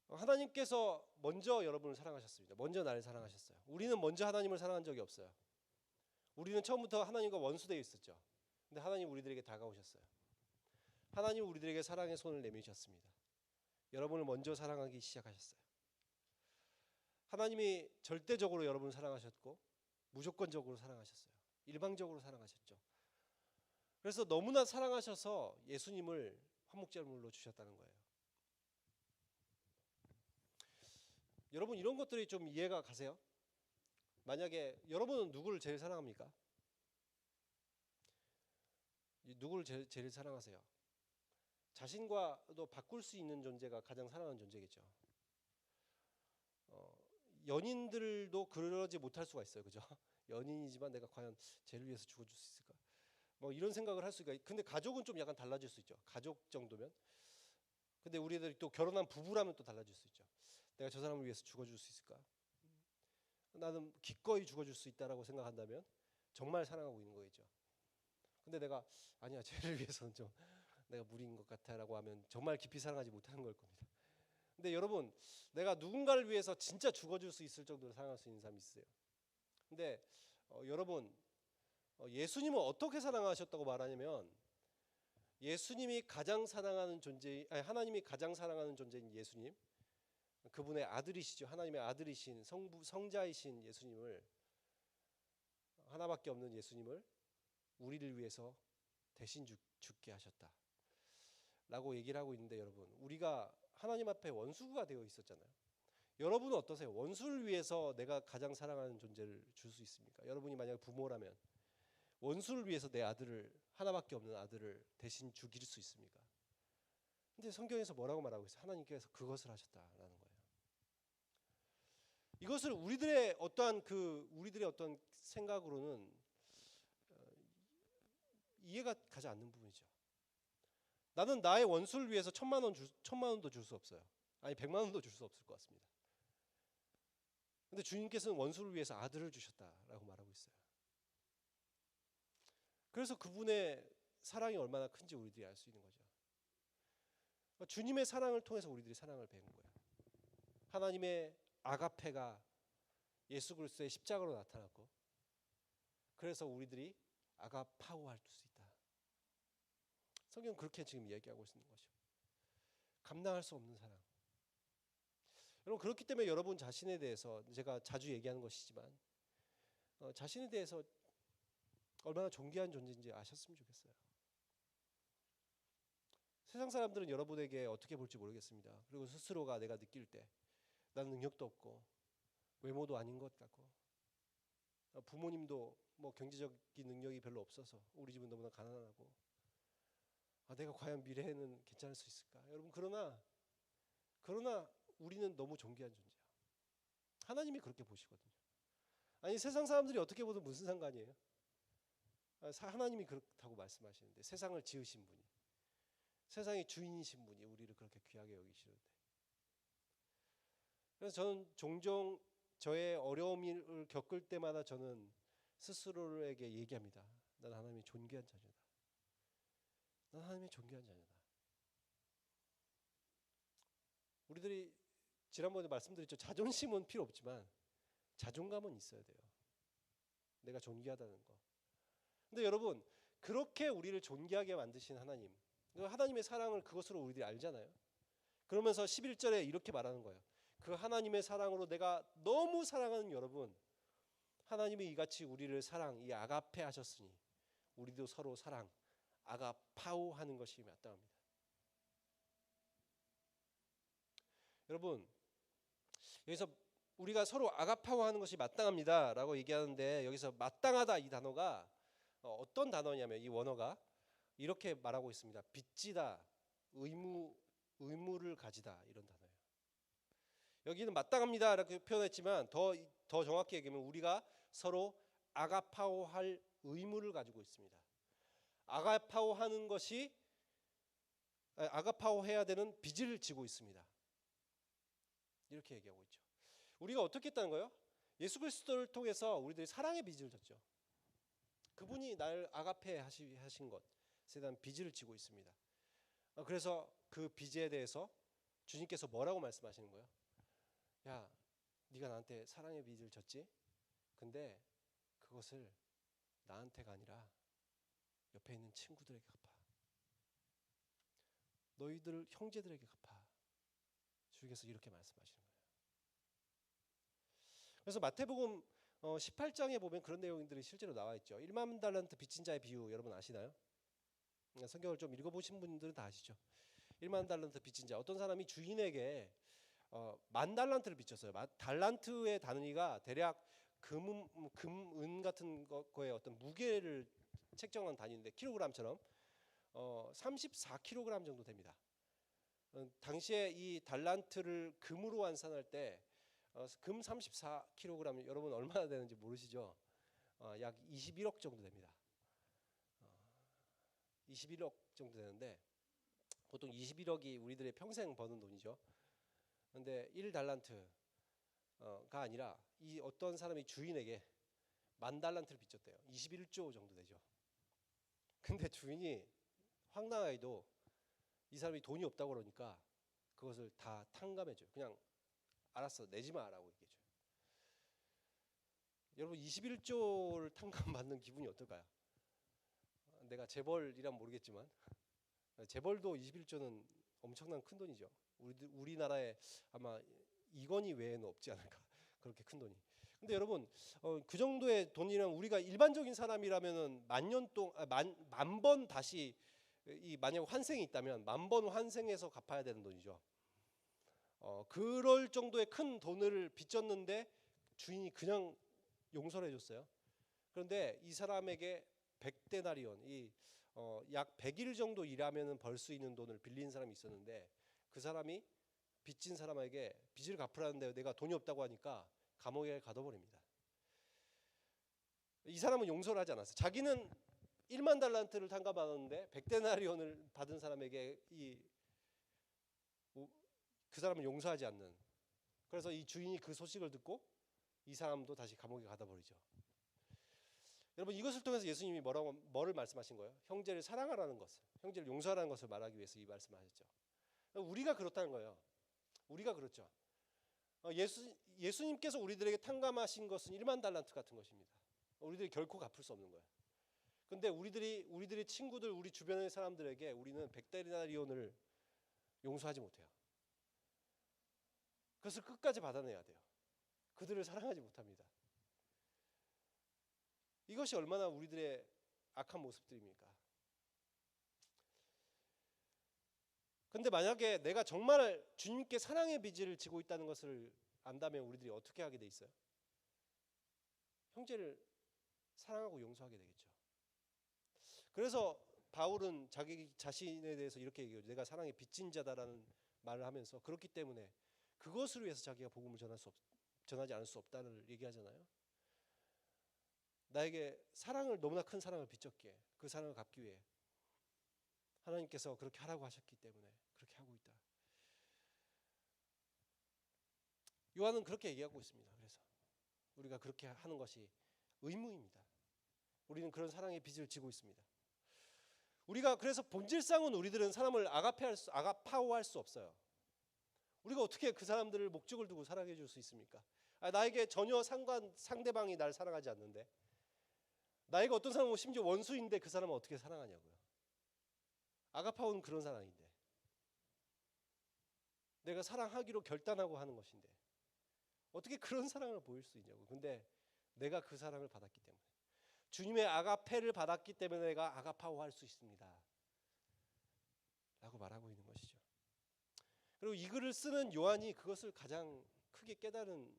하나님께서 먼저 여러분을 사랑하셨습니다. 먼저 나를 사랑하셨어요. 우리는 먼저 하나님을 사랑한 적이 없어요. 우리는 처음부터 하나님과 원수되어 있었죠. 근데 하나님 우리들에게 다가오셨어요. 하나님 우리들에게 사랑의 손을 내미셨습니다. 여러분을 먼저 사랑하기 시작하셨어요. 하나님이 절대적으로 여러분을 사랑하셨고 무조건적으로 사랑하셨어요. 일방적으로 사랑하셨죠. 그래서 너무나 사랑하셔서 예수님을 화목제물로 주셨다는 거예요. 여러분 이런 것들이 좀 이해가 가세요? 만약에 여러분은 누구를 제일 사랑합니까? 누구를 제일 사랑하세요? 자신과도 바꿀 수 있는 존재가 가장 사랑하는 존재겠죠. 연인들도 그러지 못할 수가 있어요, 그죠? 연인이지만 내가 과연 쟤를 위해서 죽어줄 수 있을까? 뭐 이런 생각을 할 수가. 근데 가족은 좀 약간 달라질 수 있죠. 가족 정도면. 근데 우리들이 또 결혼한 부부라면 또 달라질 수 있죠. 내가 저 사람을 위해서 죽어줄 수 있을까? 나는 기꺼이 죽어줄 수 있다라고 생각한다면 정말 사랑하고 있는 거겠죠. 근데 내가 아니야, 쟤를 위해서는 좀 내가 무리인 것 같아라고 하면 정말 깊이 사랑하지 못하는 걸 겁니다. 근데 여러분, 내가 누군가를 위해서 진짜 죽어줄 수 있을 정도로 사랑할 수 있는 사람이 있으세요? 근데 여러분, 예수님은 어떻게 사랑하셨다고 말하냐면, 예수님이 가장 사랑하는 존재, 하나님이 가장 사랑하는 존재인 예수님, 그분의 아들이시죠. 하나님의 아들이신 성자이신 예수님을, 하나밖에 없는 예수님을 우리를 위해서 대신 죽게 하셨다 라고 얘기를 하고 있는데, 여러분 우리가 하나님 앞에 원수가 되어 있었잖아요. 여러분은 어떠세요? 원수를 위해서 내가 가장 사랑하는 존재를 줄 수 있습니까? 여러분이 만약에 부모라면 원수를 위해서 내 아들을, 하나밖에 없는 아들을 대신 죽일 수 있습니까? 근데 성경에서 뭐라고 말하고 있어요? 하나님께서 그것을 하셨다라는 거예요. 이것을 우리들의 어떠한 생각으로는 이해가 가지 않는 부분이죠. 나는 나의 원수를 위해서 1000만 원도 줄 수 없어요. 아니 100만 원도 줄 수 없을 것 같습니다. 근데 주님께서는 원수를 위해서 아들을 주셨다라고 말하고 있어요. 그래서 그분의 사랑이 얼마나 큰지 우리들이 알 수 있는 거죠. 주님의 사랑을 통해서 우리들이 사랑을 배운 거예요. 하나님의 아가페가 예수 그리스도의 십자가로 나타났고, 그래서 우리들이 아가파오할 수 있다. 성경은 그렇게 지금 이야기하고 있는 것이죠. 감당할 수 없는 사랑. 여러분, 그렇기 때문에 여러분 자신에 대해서, 제가 자주 얘기하는 것이지만 자신에 대해서 얼마나 존귀한 존재인지 아셨으면 좋겠어요. 세상 사람들은 여러분에게 어떻게 볼지 모르겠습니다. 그리고 스스로가 내가 느낄 때 나는 능력도 없고 외모도 아닌 것 같고, 부모님도 뭐 경제적인 능력이 별로 없어서 우리 집은 너무나 가난하고, 내가 과연 미래에는 괜찮을 수 있을까? 여러분, 그러나 우리는 너무 존귀한 존재야. 하나님이 그렇게 보시거든요. 아니, 세상 사람들이 어떻게 보든 무슨 상관이에요? 하나님이 그렇다고 말씀하시는데, 세상을 지으신 분이, 세상의 주인이신 분이 우리를 그렇게 귀하게 여기시는데, 그래서 저는 종종 저의 어려움을 겪을 때마다 저는 스스로에게 얘기합니다. 난 하나님의 존귀한 자녀다. 난 하나님의 존귀한 자녀다. 우리들이 지난번에 말씀드렸죠. 자존심은 필요 없지만 자존감은 있어야 돼요. 내가 존귀하다는 거. 근데 여러분, 그렇게 우리를 존귀하게 만드신 하나님, 하나님의 사랑을 그것으로 우리들이 알잖아요. 그러면서 11절에 이렇게 말하는 거예요. 그 하나님의 사랑으로 내가 너무 사랑하는 여러분, 하나님이 이같이 우리를 이 아가페 하셨으니 우리도 서로 아가파오 하는 것이 마땅합니다. 여러분, 여기서 우리가 서로 아가파오 하는 것이 마땅합니다 라고 얘기하는데, 여기서 마땅하다 이 단어가 어떤 단어냐면, 이 원어가 이렇게 말하고 있습니다. 빚지다, 의무를 가지다, 이런 단어예요. 여기는 마땅합니다 이렇게 표현했지만 더 정확히 얘기하면 우리가 서로 아가파오 할 의무를 가지고 있습니다. 아가파오 하는 것이, 아가파오 해야 되는 빚을 지고 있습니다. 이렇게 얘기하고 있죠. 우리가 어떻게 했다는 거예요? 예수 그리스도를 통해서 우리들이 사랑의 빚을 졌죠. 그분이 날 아가페 하신 것에 대한 빚을 지고 있습니다. 그래서 그 빚에 대해서 주님께서 뭐라고 말씀하시는 거예요? 야, 네가 나한테 사랑의 빚을 졌지? 근데 그것을 나한테가 아니라 옆에 있는 친구들에게 갚아. 너희들 형제들에게 갚아. 주님께서 이렇게 말씀하시는 거예요. 그래서 마태복음 18장에 보면 그런 내용들이 실제로 나와 있죠. 1만 달란트 빚진 자의 비유 여러분 아시나요? 성경을 좀 읽어보신 분들은 다 아시죠. 1만 달란트 빚진 자, 어떤 사람이 주인에게 10,000달란트를 빚졌어요. 달란트의 단위가 대략 금, 은 같은 거의 어떤 무게를 책정한 단위인데, 킬로그램처럼 34kg 정도 됩니다. 당시에 이 달란트를 금으로 환산할 때 금 34kg, 여러분 얼마나 되는지 모르시죠? 약 21억 정도 됩니다. 21억 정도 되는데, 보통 21억이 우리들의 평생 버는 돈이죠. 그런데 1달란트가 아니라 이 어떤 사람이 주인에게 10,000달란트를 빚졌대요. 21조 정도 되죠. 근데 주인이 황당하게도 이 사람이 돈이 없다고 그러니까 그것을 다 탕감해줘요. 그냥 알았어, 내지 마라고 얘기해줘요. 여러분, 21조를 탕감받는 기분이 어떨까요? 내가 재벌이란 모르겠지만 재벌도 21조는 엄청난 큰 돈이죠. 우리나라에 아마 이건희 외에는 없지 않을까, 그렇게 큰 돈이. 근데 여러분, 그 정도의 돈이면 우리가 일반적인 사람이라면은 만 번 다시, 만약 환생이 있다면 10,000번 환생해서 갚아야 되는 돈이죠. 그럴 정도의 큰 돈을 빚졌는데 주인이 그냥 용서를 해줬어요. 그런데 이 사람에게 100데나리온, 약 100일 정도 일하면 벌 수 있는 돈을 빌린 사람이 있었는데, 그 사람이 빚진 사람에게 빚을 갚으라는데 내가 돈이 없다고 하니까 감옥에 가둬버립니다. 이 사람은 용서를 하지 않았어요. 자기는 1만 달란트를 탕감받았는데 100데나리온을 받은 사람에게 그 사람을 용서하지 않는. 그래서 이 주인이 그 소식을 듣고 이 사람도 다시 감옥에 가둬버리죠. 여러분, 이것을 통해서 예수님이 뭐를 말씀하신 거예요? 형제를 사랑하라는 것을, 형제를 용서하라는 것을 말하기 위해서 이 말씀을 하셨죠. 우리가 그렇다는 거예요. 우리가 그렇죠. 예수님께서 우리들에게 탕감하신 것은 1만 달란트 같은 것입니다. 우리들이 결코 갚을 수 없는 거예요. 근데 우리들의 친구들, 우리 주변의 사람들에게 우리는 100데나리온을 용서하지 못해요. 그것을 끝까지 받아내야 돼요. 그들을 사랑하지 못합니다. 이것이 얼마나 우리들의 악한 모습들입니까? 근데 만약에 내가 정말 주님께 사랑의 빚을 지고 있다는 것을 안다면 우리들이 어떻게 하게 돼 있어요? 형제를 사랑하고 용서하게 되겠죠. 그래서 바울은 자기 자신에 대해서 이렇게 얘기해요. 내가 사랑의 빚진 자다라는 말을 하면서 그렇기 때문에 그것을 위해서 자기가 복음을 전하지 않을 수 없다는 얘기하잖아요. 나에게 사랑을 너무나 큰 사랑을 빚졌기에 그 사랑을 갚기 위해 하나님께서 그렇게 하라고 하셨기 때문에 그렇게 하고 있다. 요한은 그렇게 얘기하고 있습니다. 그래서 우리가 그렇게 하는 것이 의무입니다. 우리는 그런 사랑의 빚을 지고 있습니다. 우리가 그래서 본질상은 우리들은 사람을 아가파오할 수 없어요. 우리가 어떻게 그 사람들을 목적을 두고 사랑해 줄 수 있습니까? 나에게 전혀 상대방이 날 사랑하지 않는데, 나에게 어떤 사람은 심지어 원수인데 그 사람은 어떻게 사랑하냐고요. 아가파오는 그런 사랑인데, 내가 사랑하기로 결단하고 하는 것인데 어떻게 그런 사랑을 보일 수 있냐고. 근데 내가 그 사랑을 받았기 때문에, 주님의 아가페를 받았기 때문에 내가 아가파오 할 수 있습니다 라고 말하고 있는 것이죠. 그리고 이 글을 쓰는 요한이 그것을 가장 크게 깨달은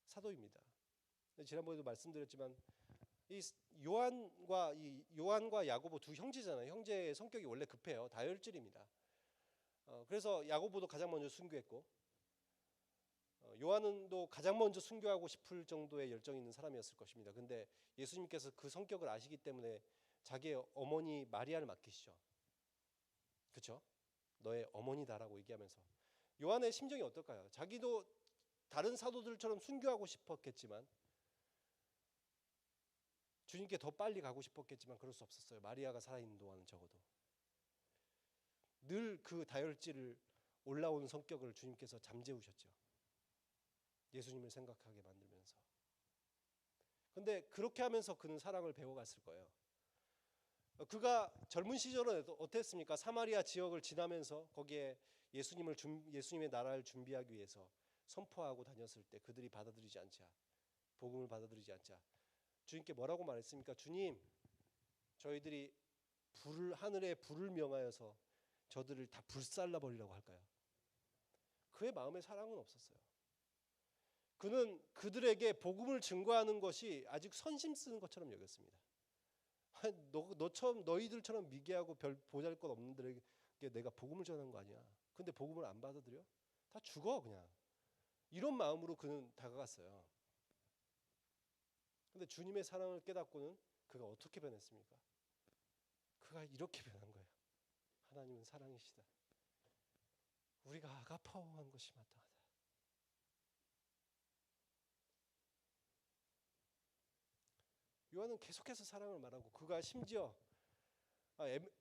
사도입니다. 지난번에도 말씀드렸지만 이 요한과 야고보 두 형제잖아요. 형제의 성격이 원래 급해요. 다혈질입니다. 그래서 야고보도 가장 먼저 순교했고, 요한은도 가장 먼저 순교하고 싶을 정도의 열정이 있는 사람이었을 것입니다. 근데 예수님께서 그 성격을 아시기 때문에 자기의 어머니 마리아를 맡기시죠. 그렇죠? 너의 어머니다라고 얘기하면서. 요한의 심정이 어떨까요? 자기도 다른 사도들처럼 순교하고 싶었겠지만, 주님께 더 빨리 가고 싶었겠지만 그럴 수 없었어요. 마리아가 살아있는 동안은 적어도. 늘 그 다혈질을 올라오는 성격을 주님께서 잠재우셨죠. 예수님을 생각하게 만들면서. 근데 그렇게 하면서 그는 사랑을 배워갔을 거예요. 그가 젊은 시절은 어땠습니까? 사마리아 지역을 지나면서 거기에 예수님의 나라를 준비하기 위해서 선포하고 다녔을 때 그들이 받아들이지 않자, 복음을 받아들이지 않자 주님께 뭐라고 말했습니까? 주님, 저희들이 하늘에 불을 명하여서 저들을 다 불살라 버리려고 할까요? 그의 마음에 사랑은 없었어요. 그는 그들에게 복음을 증거하는 것이 아직 선심 쓰는 것처럼 여겼습니다. 너희들처럼 미개하고 별 보잘것 없는들에게 내가 복음을 전한 거 아니야. 근데 복음을 안 받아들여? 다 죽어 그냥. 이런 마음으로 그는 다가갔어요. 근데 주님의 사랑을 깨닫고는 그가 어떻게 변했습니까? 그가 이렇게 변한 거예요. 하나님은 사랑이시다. 우리가 아가파오한 것이 마땅하다. 요한은 계속해서 사랑을 말하고, 그가 심지어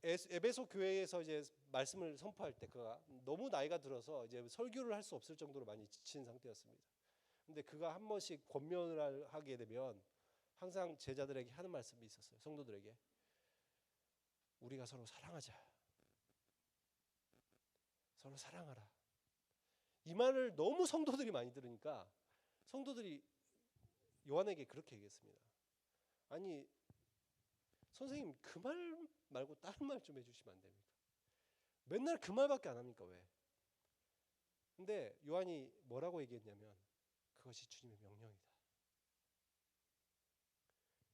에베소 교회에서 이제 말씀을 선포할 때 그가 너무 나이가 들어서 이제 설교를 할 수 없을 정도로 많이 지친 상태였습니다. 근데 그가 한 번씩 권면을 하게 되면 항상 제자들에게 하는 말씀이 있었어요. 성도들에게 우리가 서로 사랑하자. 서로 사랑하라. 이 말을 너무 성도들이 많이 들으니까 성도들이 요한에게 그렇게 얘기했습니다. 아니 선생님, 그 말 말고 다른 말 좀 해주시면 안 됩니까? 맨날 그 말밖에 안 합니까? 왜? 근데 요한이 뭐라고 얘기했냐면 그것이 주님의 명령이다.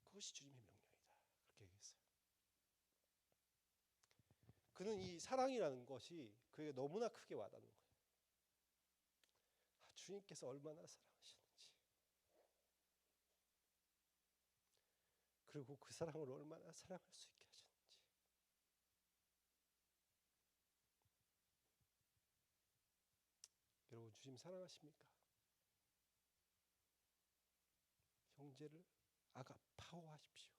그것이 주님의 명령이다. 그렇게 얘기했어요. 그는 이 사랑이라는 것이 그에게 너무나 크게 와닿는 거예요. 주님께서 얼마나 사랑하셨는지, 그리고 그 사랑을 얼마나 사랑할 수 있게 하셨는지. 여러분, 주님 사랑하십니까? 형제를 아가파오하십시오.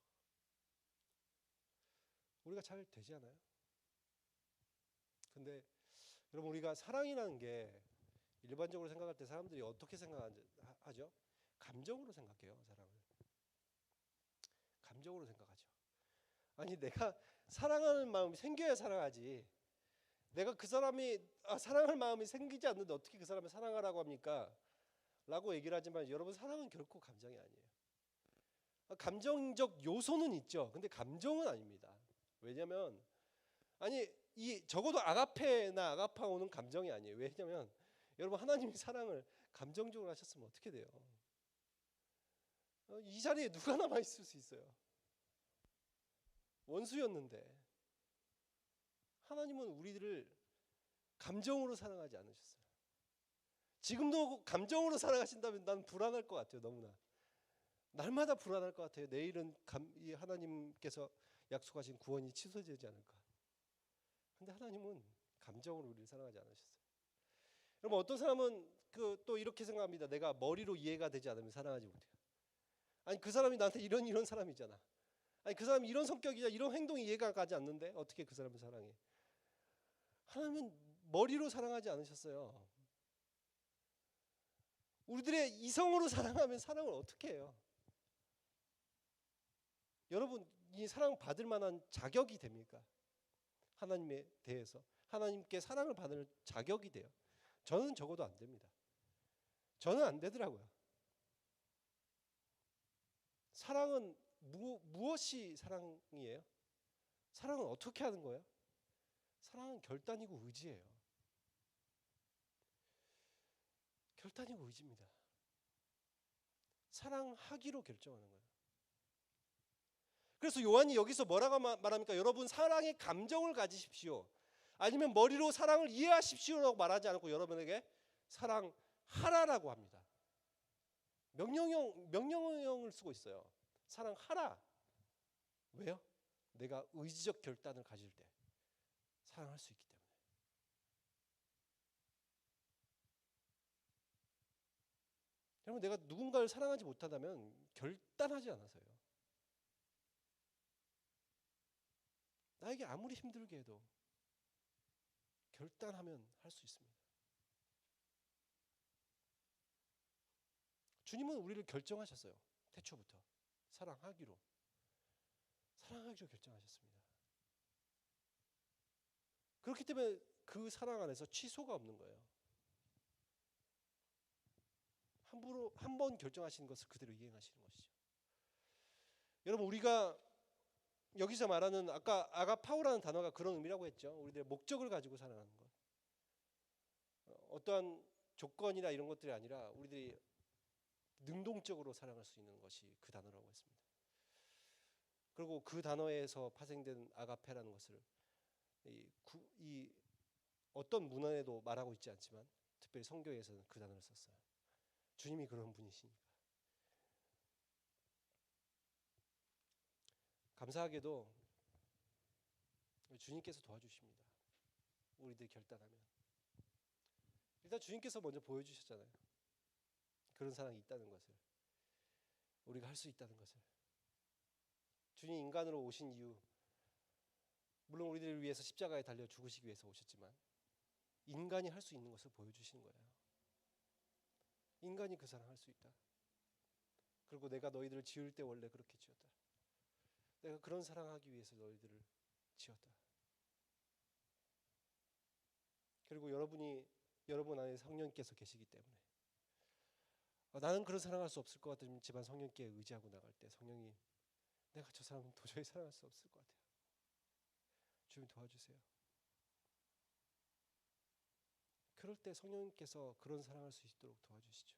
우리가 잘 되지 않아요? 근데 여러분, 우리가 사랑이라는 게 일반적으로 생각할 때 사람들이 어떻게 생각하죠? 감정으로 생각해요. 사랑을 감정으로 생각하죠. 아니 내가 사랑하는 마음이 생겨야 사랑하지. 내가 그 사람이 사랑할 마음이 생기지 않는데 어떻게 그 사람을 사랑하라고 합니까? 라고 얘기를 하지만 여러분 사랑은 결코 감정이 아니에요. 감정적 요소는 있죠. 근데 감정은 아닙니다. 왜냐면 아니 이 적어도 아가페나 아가파오는 감정이 아니에요. 왜냐면 여러분 하나님이 사랑을 감정적으로 하셨으면 어떻게 돼요? 이 자리에 누가 남아 있을 수 있어요? 원수였는데 하나님은 우리들을 감정으로 사랑하지 않으셨어요. 지금도 감정으로 사랑하신다면 난 불안할 것 같아요. 너무나 날마다 불안할 것 같아요. 내일은 이 하나님께서 약속하신 구원이 취소되지 않을까. 근데 하나님은 감정으로 우리를 사랑하지 않으셨어요. 여러분 어떤 사람은 또 이렇게 생각합니다. 내가 머리로 이해가 되지 않으면 사랑하지 못해요. 아니 그 사람이 나한테 이런 사람이잖아. 아니 그 사람이 이런 성격이야, 이런 행동이 이해가 가지 않는데 어떻게 그 사람을 사랑해? 하나님은 머리로 사랑하지 않으셨어요. 우리들의 이성으로 사랑하면 사랑을 어떻게 해요? 여러분 이 사랑 받을 만한 자격이 됩니까? 하나님에 대해서 하나님께 사랑을 받을 자격이 돼요. 저는 적어도 안 됩니다. 저는 안 되더라고요. 사랑은 무엇이 사랑이에요? 사랑은 어떻게 하는 거예요? 사랑은 결단이고 의지예요. 결단이고 의지입니다. 사랑하기로 결정하는 거예요. 그래서 요한이 여기서 뭐라고 말합니까? 여러분 사랑의 감정을 가지십시오. 아니면 머리로 사랑을 이해하십시오라고 말하지 않고 여러분에게 사랑하라라고 합니다. 명령형을 쓰고 있어요. 사랑하라. 왜요? 내가 의지적 결단을 가질 때 사랑할 수 있기 때문에. 여러분 내가 누군가를 사랑하지 못한다면 결단하지 않아서요. 나에게 아무리 힘들게 해도 결단하면 할 수 있습니다. 주님은 우리를 결정하셨어요. 태초부터 사랑하기로 결정하셨습니다. 그렇기 때문에 그 사랑 안에서 취소가 없는 거예요. 한 번 결정하신 것을 그대로 이행하시는 것이죠. 여러분 우리가 여기서 말하는 아까 아가파오라는 단어가 그런 의미라고 했죠. 우리들의 목적을 가지고 사랑하는 것. 어떠한 조건이나 이런 것들이 아니라 우리들이 능동적으로 사랑할 수 있는 것이 그 단어라고 했습니다. 그리고 그 단어에서 파생된 아가페라는 것을 이 어떤 문헌에도 말하고 있지 않지만 특별히 성경에서는 그 단어를 썼어요. 주님이 그런 분이시니까. 감사하게도 주님께서 도와주십니다. 우리들이 결단하면. 일단 주님께서 먼저 보여주셨잖아요. 그런 사랑이 있다는 것을. 우리가 할 수 있다는 것을. 주님 인간으로 오신 이유, 물론 우리들을 위해서 십자가에 달려 죽으시기 위해서 오셨지만 인간이 할 수 있는 것을 보여주시는 거예요. 인간이 그 사랑할 수 있다. 그리고 내가 너희들을 지을 때 원래 그렇게 지었다. 내가 그런 사랑하기 위해서 너희들을 지었다. 그리고 여러분 안에 성령께서 계시기 때문에 나는 그런 사랑할 수 없을 것 같지만 성령께 의지하고 나갈 때 성령이 내가 저 사람은 도저히 사랑할 수 없을 것 같아요. 주님 도와주세요. 그럴 때 성령님께서 그런 사랑할 수 있도록 도와주시죠.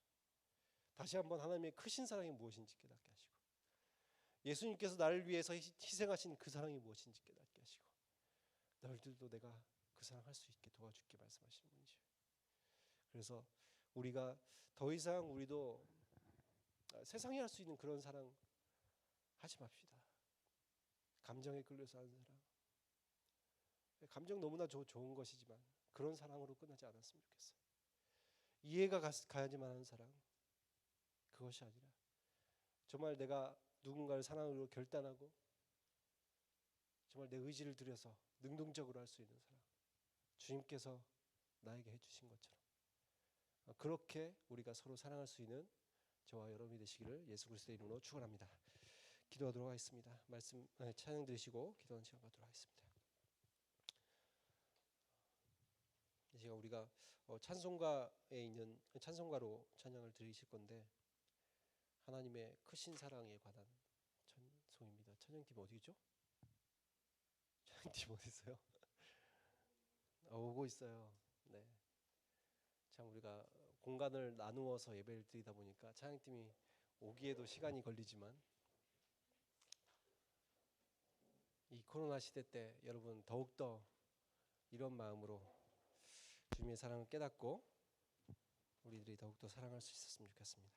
다시 한번 하나님의 크신 사랑이 무엇인지 깨닫게 하시고 예수님께서 나를 위해서 희생하신 그 사랑이 무엇인지 깨닫게 하시고 너희들도 내가 그 사랑 할 수 있게 도와줄게 말씀하시는 분이죠. 그래서 우리가 더 이상 우리도 세상이 할 수 있는 그런 사랑 하지 맙시다. 감정에 끌려서 하는 사랑. 감정 너무나 좋은 것이지만 그런 사랑으로 끝나지 않았으면 좋겠어요. 이해가 가야지만 하는 사랑. 그것이 아니라 정말 내가 누군가를 사랑으로 결단하고 정말 내 의지를 들여서 능동적으로 할 수 있는 사랑. 주님께서 나에게 해주신 것처럼 그렇게 우리가 서로 사랑할 수 있는 저와 여러분이 되시기를 예수 그리스도의 이름으로 축원합니다. 기도하도록 하겠습니다. 말씀 찬양 들으시고 기도하는 시간 갖도록 하겠습니다. 이 시간 우리가 찬송가에 있는 찬송가로 찬양을 드리실 건데 하나님의 크신 사랑에 관한 찬송입니다. 찬양팀 어디죠? 찬양팀 어디 있어요? 오고 있어요. 네. 참 우리가 공간을 나누어서 예배를 드리다 보니까 찬양팀이 오기에도 시간이 걸리지만 이 코로나 시대 때 여러분 더욱더 이런 마음으로 주님의 사랑을 깨닫고 우리들이 더욱더 사랑할 수 있었으면 좋겠습니다.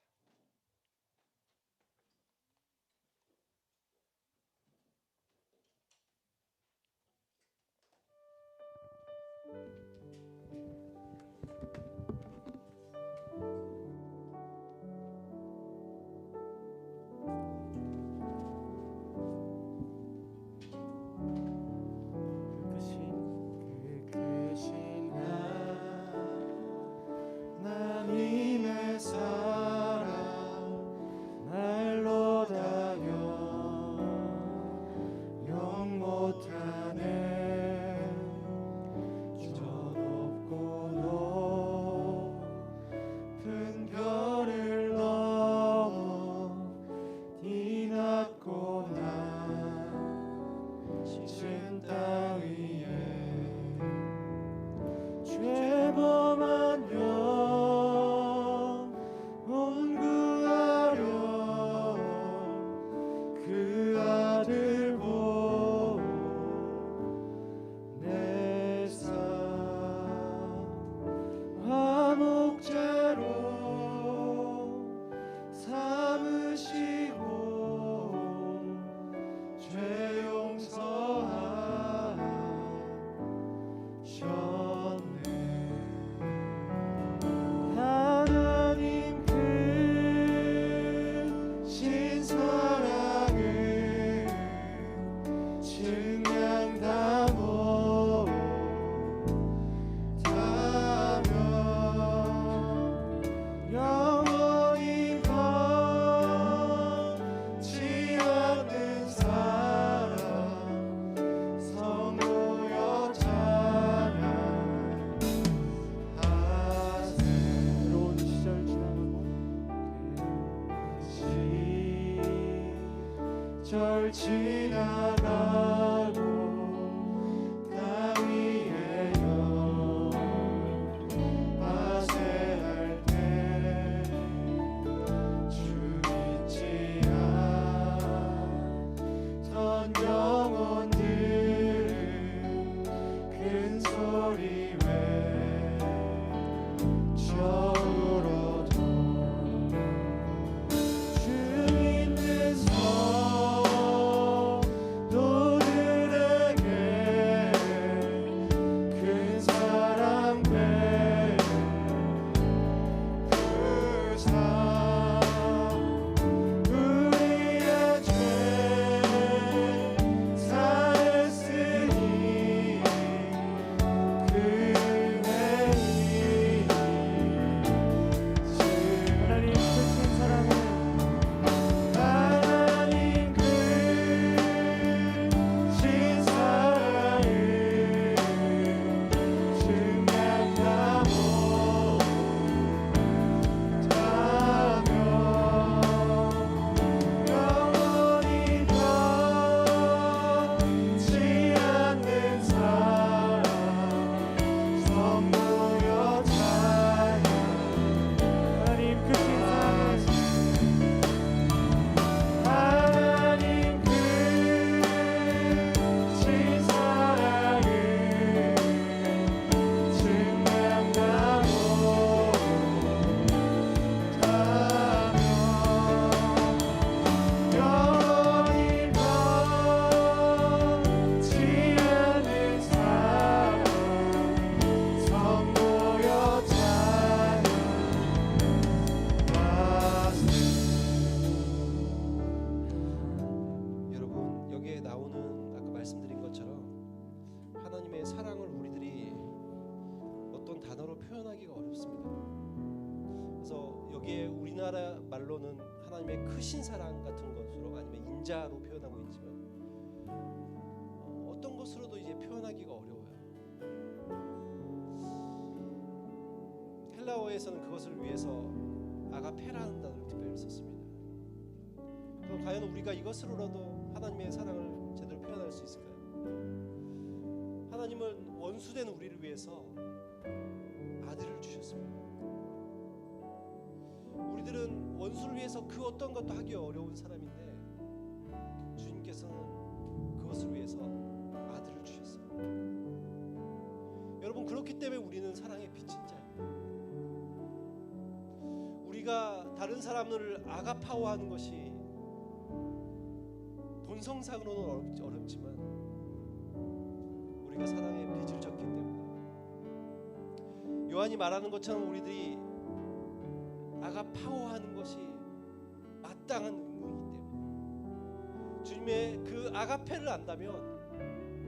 그 크신 하나님의 사랑 날로 다여 영 못하네 저 높고 높은 별을 넘어 뒤낮고 나 지친 땅 위에 죄범한 영혼 구하려 그 아들 보내사 화목제로 삼으시고 죄 용서하셨네. 하나님 크신 사랑을 증량다 못하며 영원히 변치 않는 사랑 성도여 찬양하세. 외로운 시절 지나가고 땅 위에 영화세할 때 주 잊지 않던 영혼들 큰 소리 외쳐 울어도 주 믿는 성도들에게 큰 사랑 베푸사 우리의 죄 사했으니 그 은혜이 하나님 크신 사랑을 하나님 크신 사랑을 증량다 못하며 영원히 변치 않는 사랑 성도여 찬양. 하나님 크신 사랑을 하나님 크신 사랑을 증량다 못하며 영원히 변치 않는 사랑 성도여 찬양하세. 여러분 여기에 나오는 아까 말씀드린 것처럼 하나님의 사랑을 우리들이 어떤 단어로 표현하기가 어렵습니다. 그래서 여기에 우리나라 말로는 하나님의 크신 사랑 같은 것으로 아니면 인자로 표현하고 있지만 어떤 것으로도 이제 표현하기가 어려워요. 헬라어에서는 그것을 위해서 아가페라는 단어를 특별히 썼습니다. 그럼 과연 우리가 이것으로라도 하나님의 사랑을 제대로 표현할 수 있을까요? 하나님은 원수된 우리를 위해서 아들을 주셨습니다. 우리들은 원수를 위해서 그 어떤 것도 하기 어려운 사람인데 주님께서는 그것을 위해서 아들을 주셨어요. 여러분, 그렇기 때문에 우리는 사랑의 빛인 자예요. 우리가 다른 사람을 아가파워하는 것이 본성상으로는 어렵지만 우리가 사랑의 빛을 졌기 때문에 요한이 말하는 것처럼 우리들이 아가파워하는 것이 마땅한 의무이기 때문에 주님의 그 아가페를 안다면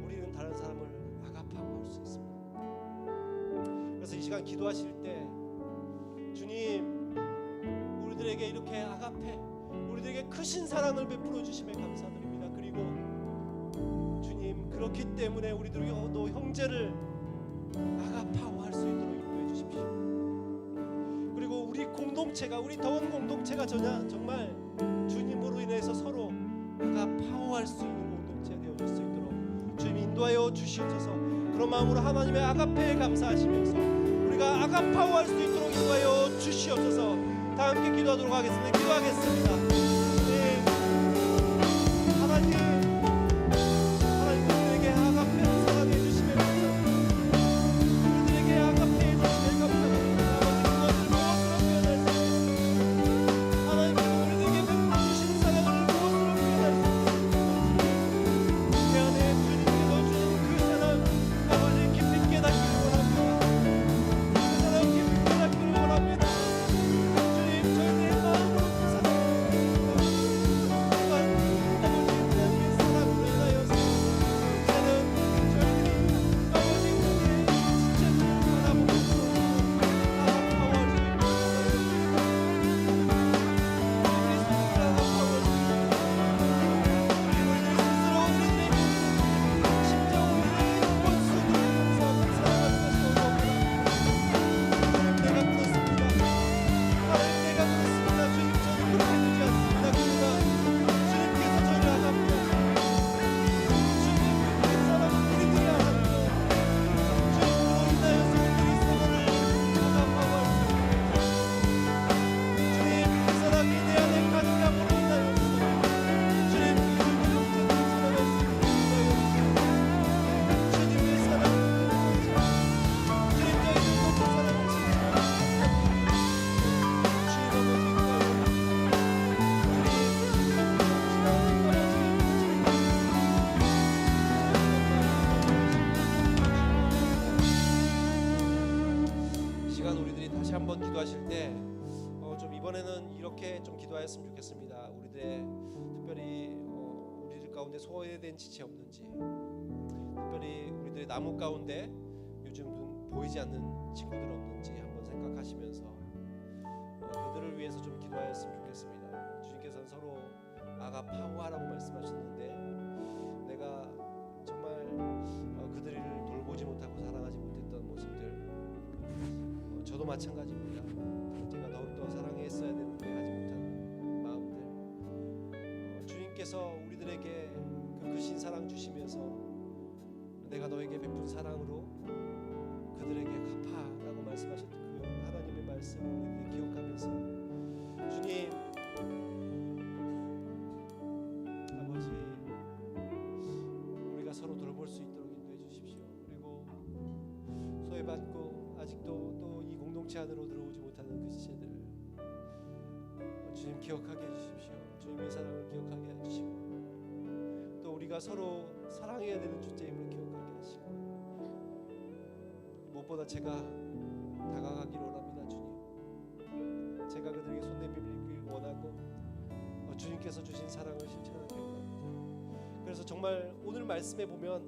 우리는 다른 사람을 아가파워할 수 있습니다. 그래서 이 시간 기도하실 때 주님, 우리들에게 이렇게 아가페, 우리들에게 크신 사랑을 베풀어 주심에 감사드립니다. 그리고 주님, 그렇기 때문에 우리들도 형제를 아가파워할 수 있도록 인도해 주십시오. 그리고 우리 공동체가, 우리 더원 공동체가 정말 주님으로 인해서 서로 아가파워할 수 있는 공동체가 되어줄 수 있도록 주님 인도하여 주시옵소서. 그런 마음으로 하나님의 아가페에 감사하시면서 우리가 아가파워할 수 있도록 인도하여 주시옵소서. 다 함께 기도하도록 하겠습니다. 기도하겠습니다. 네. 하나님, 우리에게 아가페를 사랑해 주시면 감사합니다. 우리들에게 아가페에 주시면 감사합니다. 아버지, 그것을 무엇으로 표현할 수 있습니까? 하나님께서 우리들에게 베풀어 주신 사랑을 무엇으로 표현할 수 있습니까? 그 안에 주님께서 주신 그 사랑, 아버지 깊이 깨닫기를 원합니다. 그 사랑 깊이 깨닫기를 원합니다. 저희들의 마음으로 그 사랑을 기도하실 때 좀 이번에는 이렇게 좀 기도하였으면 좋겠습니다. 우리들의 특별히 우리들 가운데 소외된 지체 없는지, 특별히 우리들의 나무 가운데 요즘 보이지 않는 친구들 없는지 한번 생각하시면서 그들을 위해서 좀 기도하였으면 좋겠습니다. 주님께서는 서로 아가파워하라고 말씀하셨는데 내가 정말 그들을 돌보지 못하고 사랑하지 못했던 모습들, 저도 마찬가지입니다. 제가 더욱더 사랑했어야 되는데 하지 못한 마음들, 주님께서 우리들에게 그 크신 사랑 주시면서 내가 너에게 베푼 사랑으로 그들에게 갚아라고 말씀하셨던 그 하나님의 말씀을 우리들이 기억하면서 주님, 아버지, 우리가 서로 돌볼 수 있도록 인도해 주십시오. 그리고 소외받고 아직도 또 이 공동체 안으로 들어오지 못하는 그 지체들 주님 기억하게 해주십시오. 주님의 사랑을 기억하게 해주시고 또 우리가 서로 사랑해야 되는 주제임을 기억하게 하시고 무엇보다 제가 다가가기를 원합니다. 주님, 제가 그들에게 손 내밀기를 원하고 주님께서 주신 사랑을 실천하기 원합니다. 그래서 정말 오늘 말씀에 보면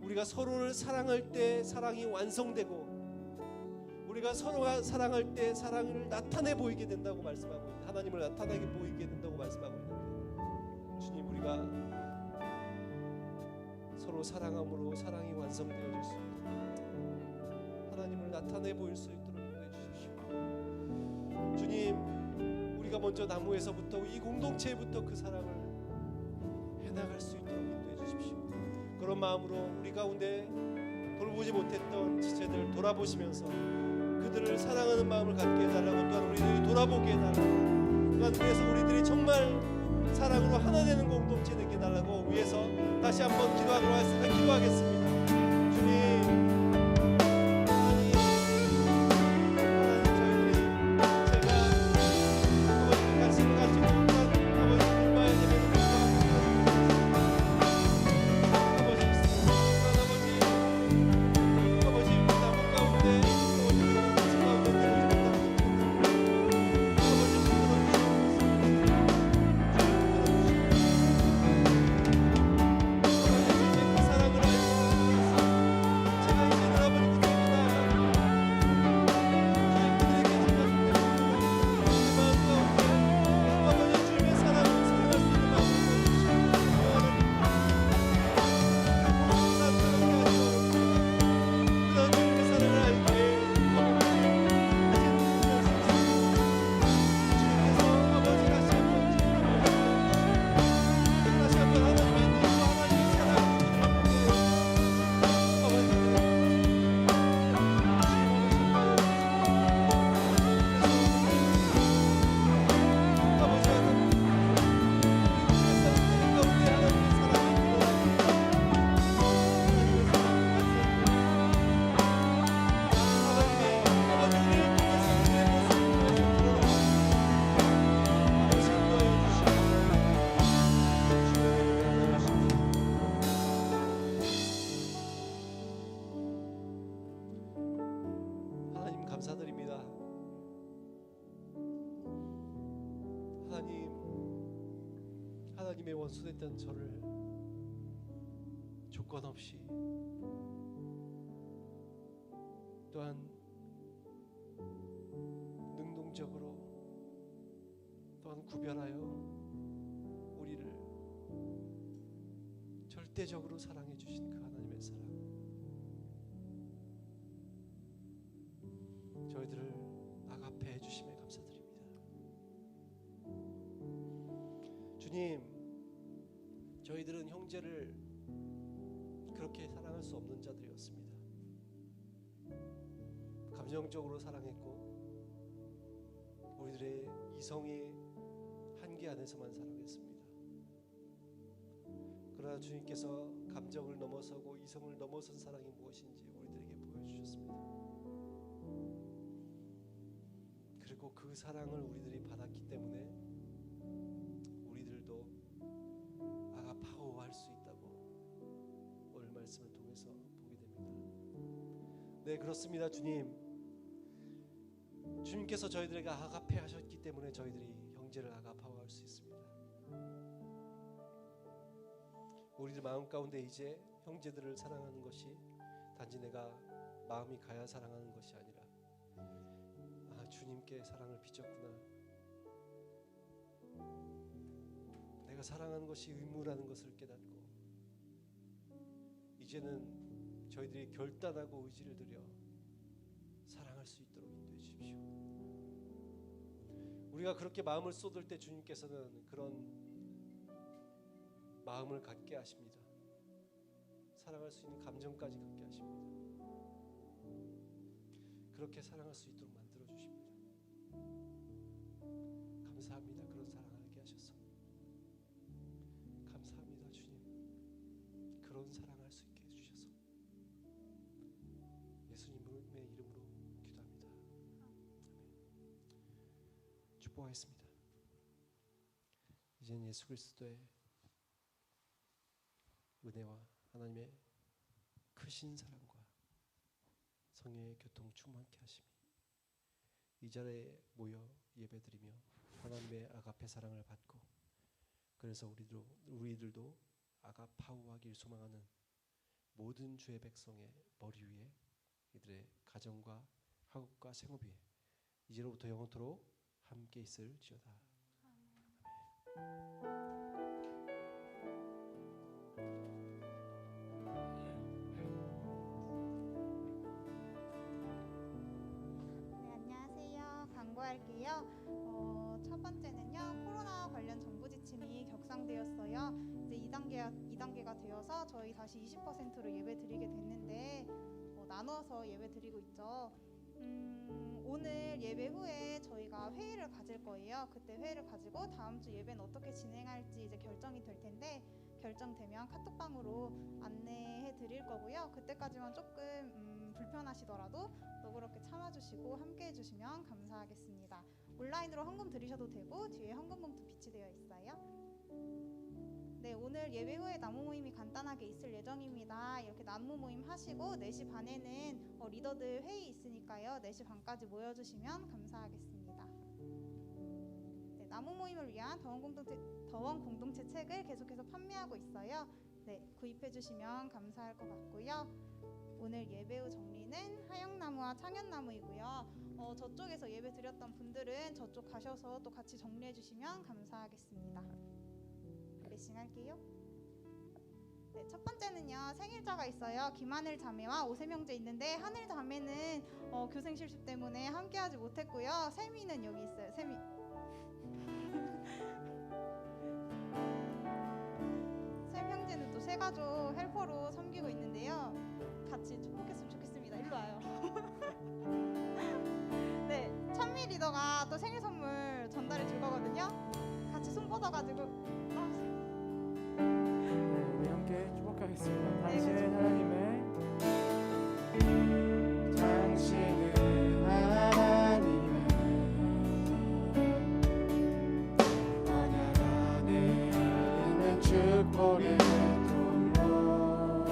우리가 서로를 사랑할 때 사랑이 완성되고 우리가 서로가 사랑할 때 사랑을 나타내 보이게 된다고 말씀하고 있는데, 하나님을 나타나게 보이게 된다고 말씀하고 있는데, 주님, 우리가 서로 사랑함으로 사랑이 완성되어질 수 있도록 하나님을 나타내 보일 수 있도록 인도해 주십시오. 주님, 우리가 먼저 나무에서부터 이 공동체부터 그 사랑을 해나갈 수 있도록 인도해 주십시오. 그런 마음으로 우리 가운데 돌보지 못했던 지체들 돌아보시면서 그들을 사랑하는 마음을 갖게 해달라고, 또한 우리들이 돌아보게 해달라고, 또한 위에서 우리들이 정말 사랑으로 하나 되는 공동체 되게 해달라고 위에서 다시 한번 기도하겠습니다. 주님, 감사드립니다. 하나님의 원수됐던 저를 조건 없이, 또한 능동적으로, 또한 구별하여 우리를 절대적으로 사랑해 주신 그 하나님의 사랑, 저희들을 아가페 해주심에 감사드립니다. 주님, 저희들은 형제를 그렇게 사랑할 수 없는 자들이었습니다. 감정적으로 사랑했고, 우리들의 이성의 한계 안에서만 사랑했습니다. 그러나 주님께서 감정을 넘어서고 이성을 넘어선 사랑이 무엇인지 우리들에게 보여주셨습니다. 그리고 그 사랑을 우리들이 받았기 때문에 우리들도 아가파오할 수 있다고 오늘 말씀을 통해서 보게 됩니다. 네, 그렇습니다. 주님께서 저희들에게 아가페 하셨기 때문에 저희들이 형제를 아가파오할 수 있습니다. 우리들 마음 가운데 이제 형제들을 사랑하는 것이 단지 내가 마음이 가야 사랑하는 것이 아니라, 주님께 사랑을 빚었구나, 내가 사랑하는 것이 의무라는 것을 깨닫고 이제는 저희들이 결단하고 의지를 들여 사랑할 수 있도록 인도해 주십시오. 우리가 그렇게 마음을 쏟을 때 주님께서는 그런 마음을 갖게 하십니다. 사랑할 수 있는 감정까지 갖게 하십니다. 그렇게 사랑할 수 있도록 만들어 주십니다. 감사합니다. 그런 사랑하게 하셔서 감사합니다. 주님, 그런 사랑할 수 있게 해주셔서 예수님의 이름으로 기도합니다. 아멘. 축복하겠습니다. 이젠 예수 그리스도의 은혜와 하나님의 크신 사랑과 성령의 교통 충만케 하심이 이 자리에 모여 예배드리며 하나님의 아가페 사랑을 받고, 그래서 우리들도 아가파오하길 소망하는 모든 주의 백성의 머리 위에 이들의 가정과 하급과 생업이 이제로부터 영원토록 함께 있을지어다. 네, 안녕하세요. 광고할게요. 첫 번째는요, 코로나 관련 정부 지침이 격상되었어요. 이제 2단계가 되어서 저희 다시 20%로 예배 드리게 됐는데 나눠서 예배 드리고 있죠. 오늘 예배 후에 저희가 회의를 가질 거예요. 그때 회의를 가지고 다음 주 예배는 어떻게 진행할지 이제 결정이 될 텐데, 결정되면 카톡방으로 안내해 드릴 거고요. 그때까지만 조금 불편하시더라도 너그럽게 참아주시고 함께 해주시면 감사하겠습니다. 온라인으로 헌금 드리셔도 되고 뒤에 헌금 봉투 비치되어 있어요. 네, 오늘 예배 후에 나무 모임이 간단하게 있을 예정입니다. 이렇게 나무 모임 하시고 4시 반에는 리더들 회의 있으니까요. 4시 반까지 모여주시면 감사하겠습니다. 네, 나무 모임을 위한 더원 공동체 책을 계속해서 판매하고 있어요. 네, 구입해 주시면 감사할 것 같고요. 오늘 예배 후 정리는 하영나무와 창현나무이고요. 저쪽에서 예배 드렸던 분들은 저쪽 가셔서 또 같이 정리해 주시면 감사하겠습니다. 블레싱 할게요. 네, 첫 번째는요, 생일자가 있어요. 김하늘 자매와 오세명제 있는데, 하늘 자매는 교생 실습 때문에 함께하지 못했고요. 세미는 여기 있어요. 세미. 샘형제는 또 세가족 헬퍼로 섬기고 있는데요. 같이 축복했으면 좋겠습니다. 일로 와요. 네, 찬미 리더가 또 생일 선물 전달해 줄 거거든요. 같이 손 뻗어가지고. 네, 우리 함께 축복하겠습니다. 네, 당신은 하나님의 축복의 통로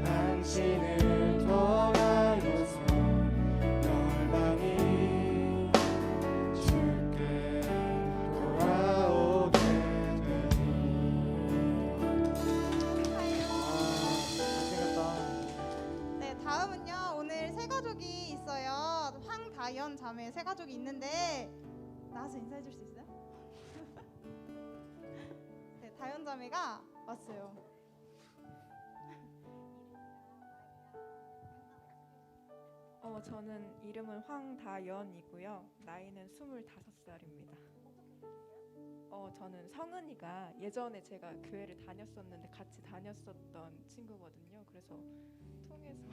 당신을 통하여서 열방이 주께 돌아오게 잘생겼다. 네, 다음은요. 오늘 세 가족이 있어요. 황다연 자매 세 가족이 있는데 나와서 인사해 줄 수 있어요? 네, 다연 자매가 왔어요. 저는 이름은 황다연이고요. 나이는 25살입니다. 저는 성은이가 예전에 제가 교회를 다녔었는데 같이 다녔었던 친구거든요. 그래서 통해서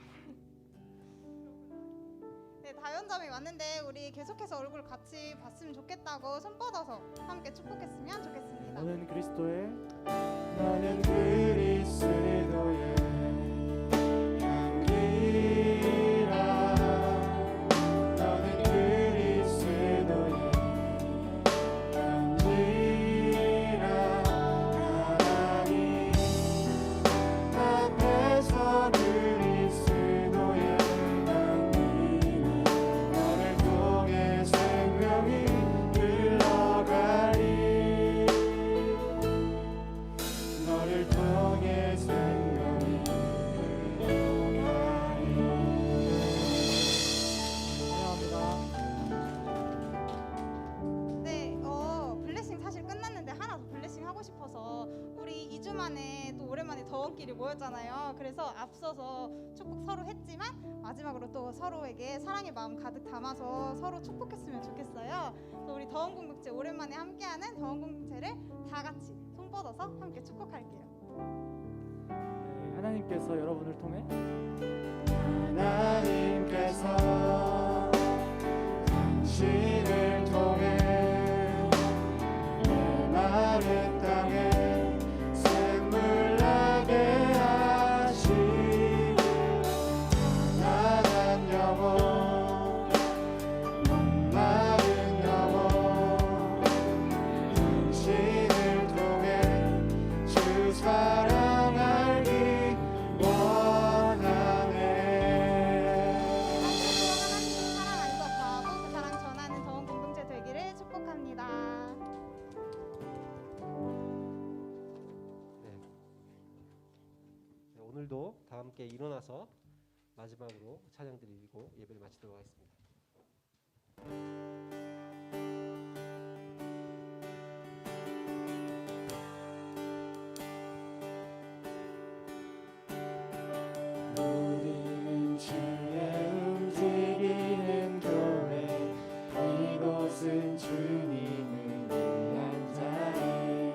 네, 다연 자매 왔는데 우리 계속해서 얼굴 같이 봤으면 좋겠다고 손 뻗어서 함께 축복했으면 좋겠습니다. 너는 그리스도의 나는 그리스도의 향기라 너는 그리스도의 향기라 하나님 앞에서 그리스도의 향기는 너를 통해 생명이 흘러가리 너를 통해 생명이 흘러가리 환영합니다. 네, 블레싱 사실 끝났는데 하나 더 블레싱 하고 싶어서 우리 2주 만에 또 오랜만에 더원끼리 모였잖아요. 그래서 앞서서 축복 서로 했지만 마지막으로 또 서로에게 사랑의 마음 가득 담아서 서로 축복했으면 좋겠어요. 그래서 우리 더원 공동체 오랜만에 함께하는 더원 공동체를 다 같이 손 뻗어서 함께 축복할게요. 네, 하나님께서 여러분을 통해 하나님께서 당신을 통해 메마른 땅에 샘물 나게 하시고 가난한 영혼 목마른 영혼 당신을 통해 주 사랑 알기 원하네 하나님 사랑 안에서 더하고 그 사랑 전하는 더원 공동체 되기를 축복합니다. 네, 오늘도 다 함께 일어나서 마지막으로 찬양 드리고 예배를 마치도록 하겠습니다. 우리는 주의 움직이는 교회 이곳은 주님을 위한 자리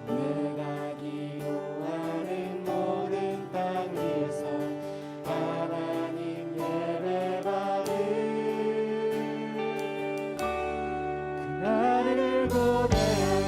내가 기도하는 모든 땅 위에서 하나님 예배받을 그날을 고대하네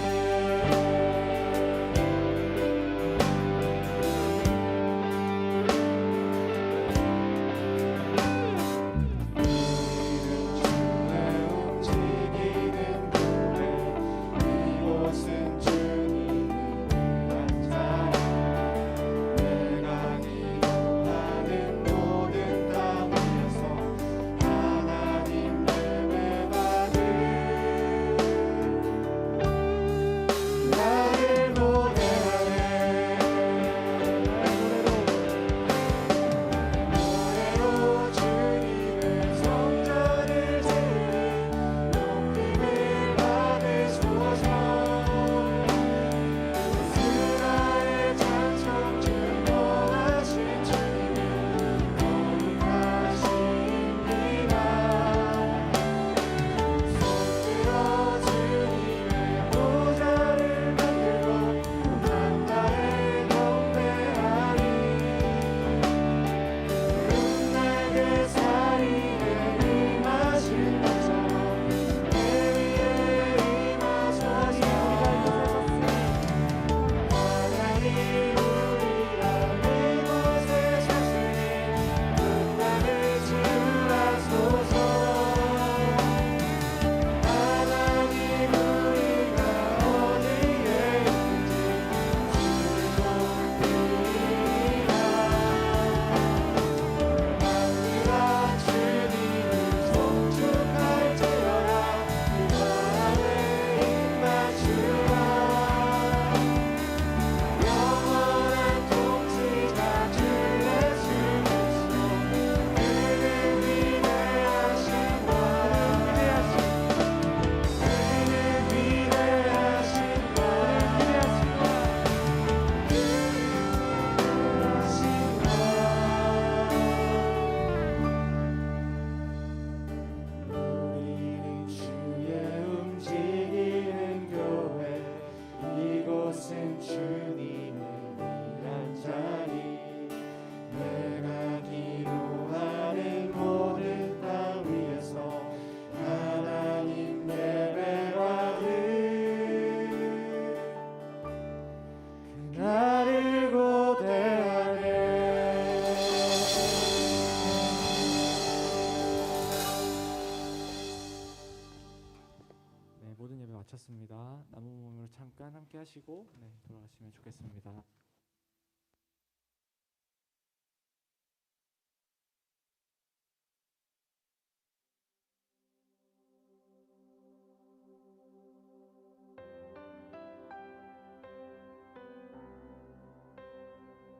이곳은 주님을 위한 자리 내가 기도하는 모든 땅 위에서 하나님 예배받을 그날을 고대하네 네, 모든 예배 마쳤습니다. 남은 몸으로 잠깐 함께 하시고 돌아가시면 좋겠습니다.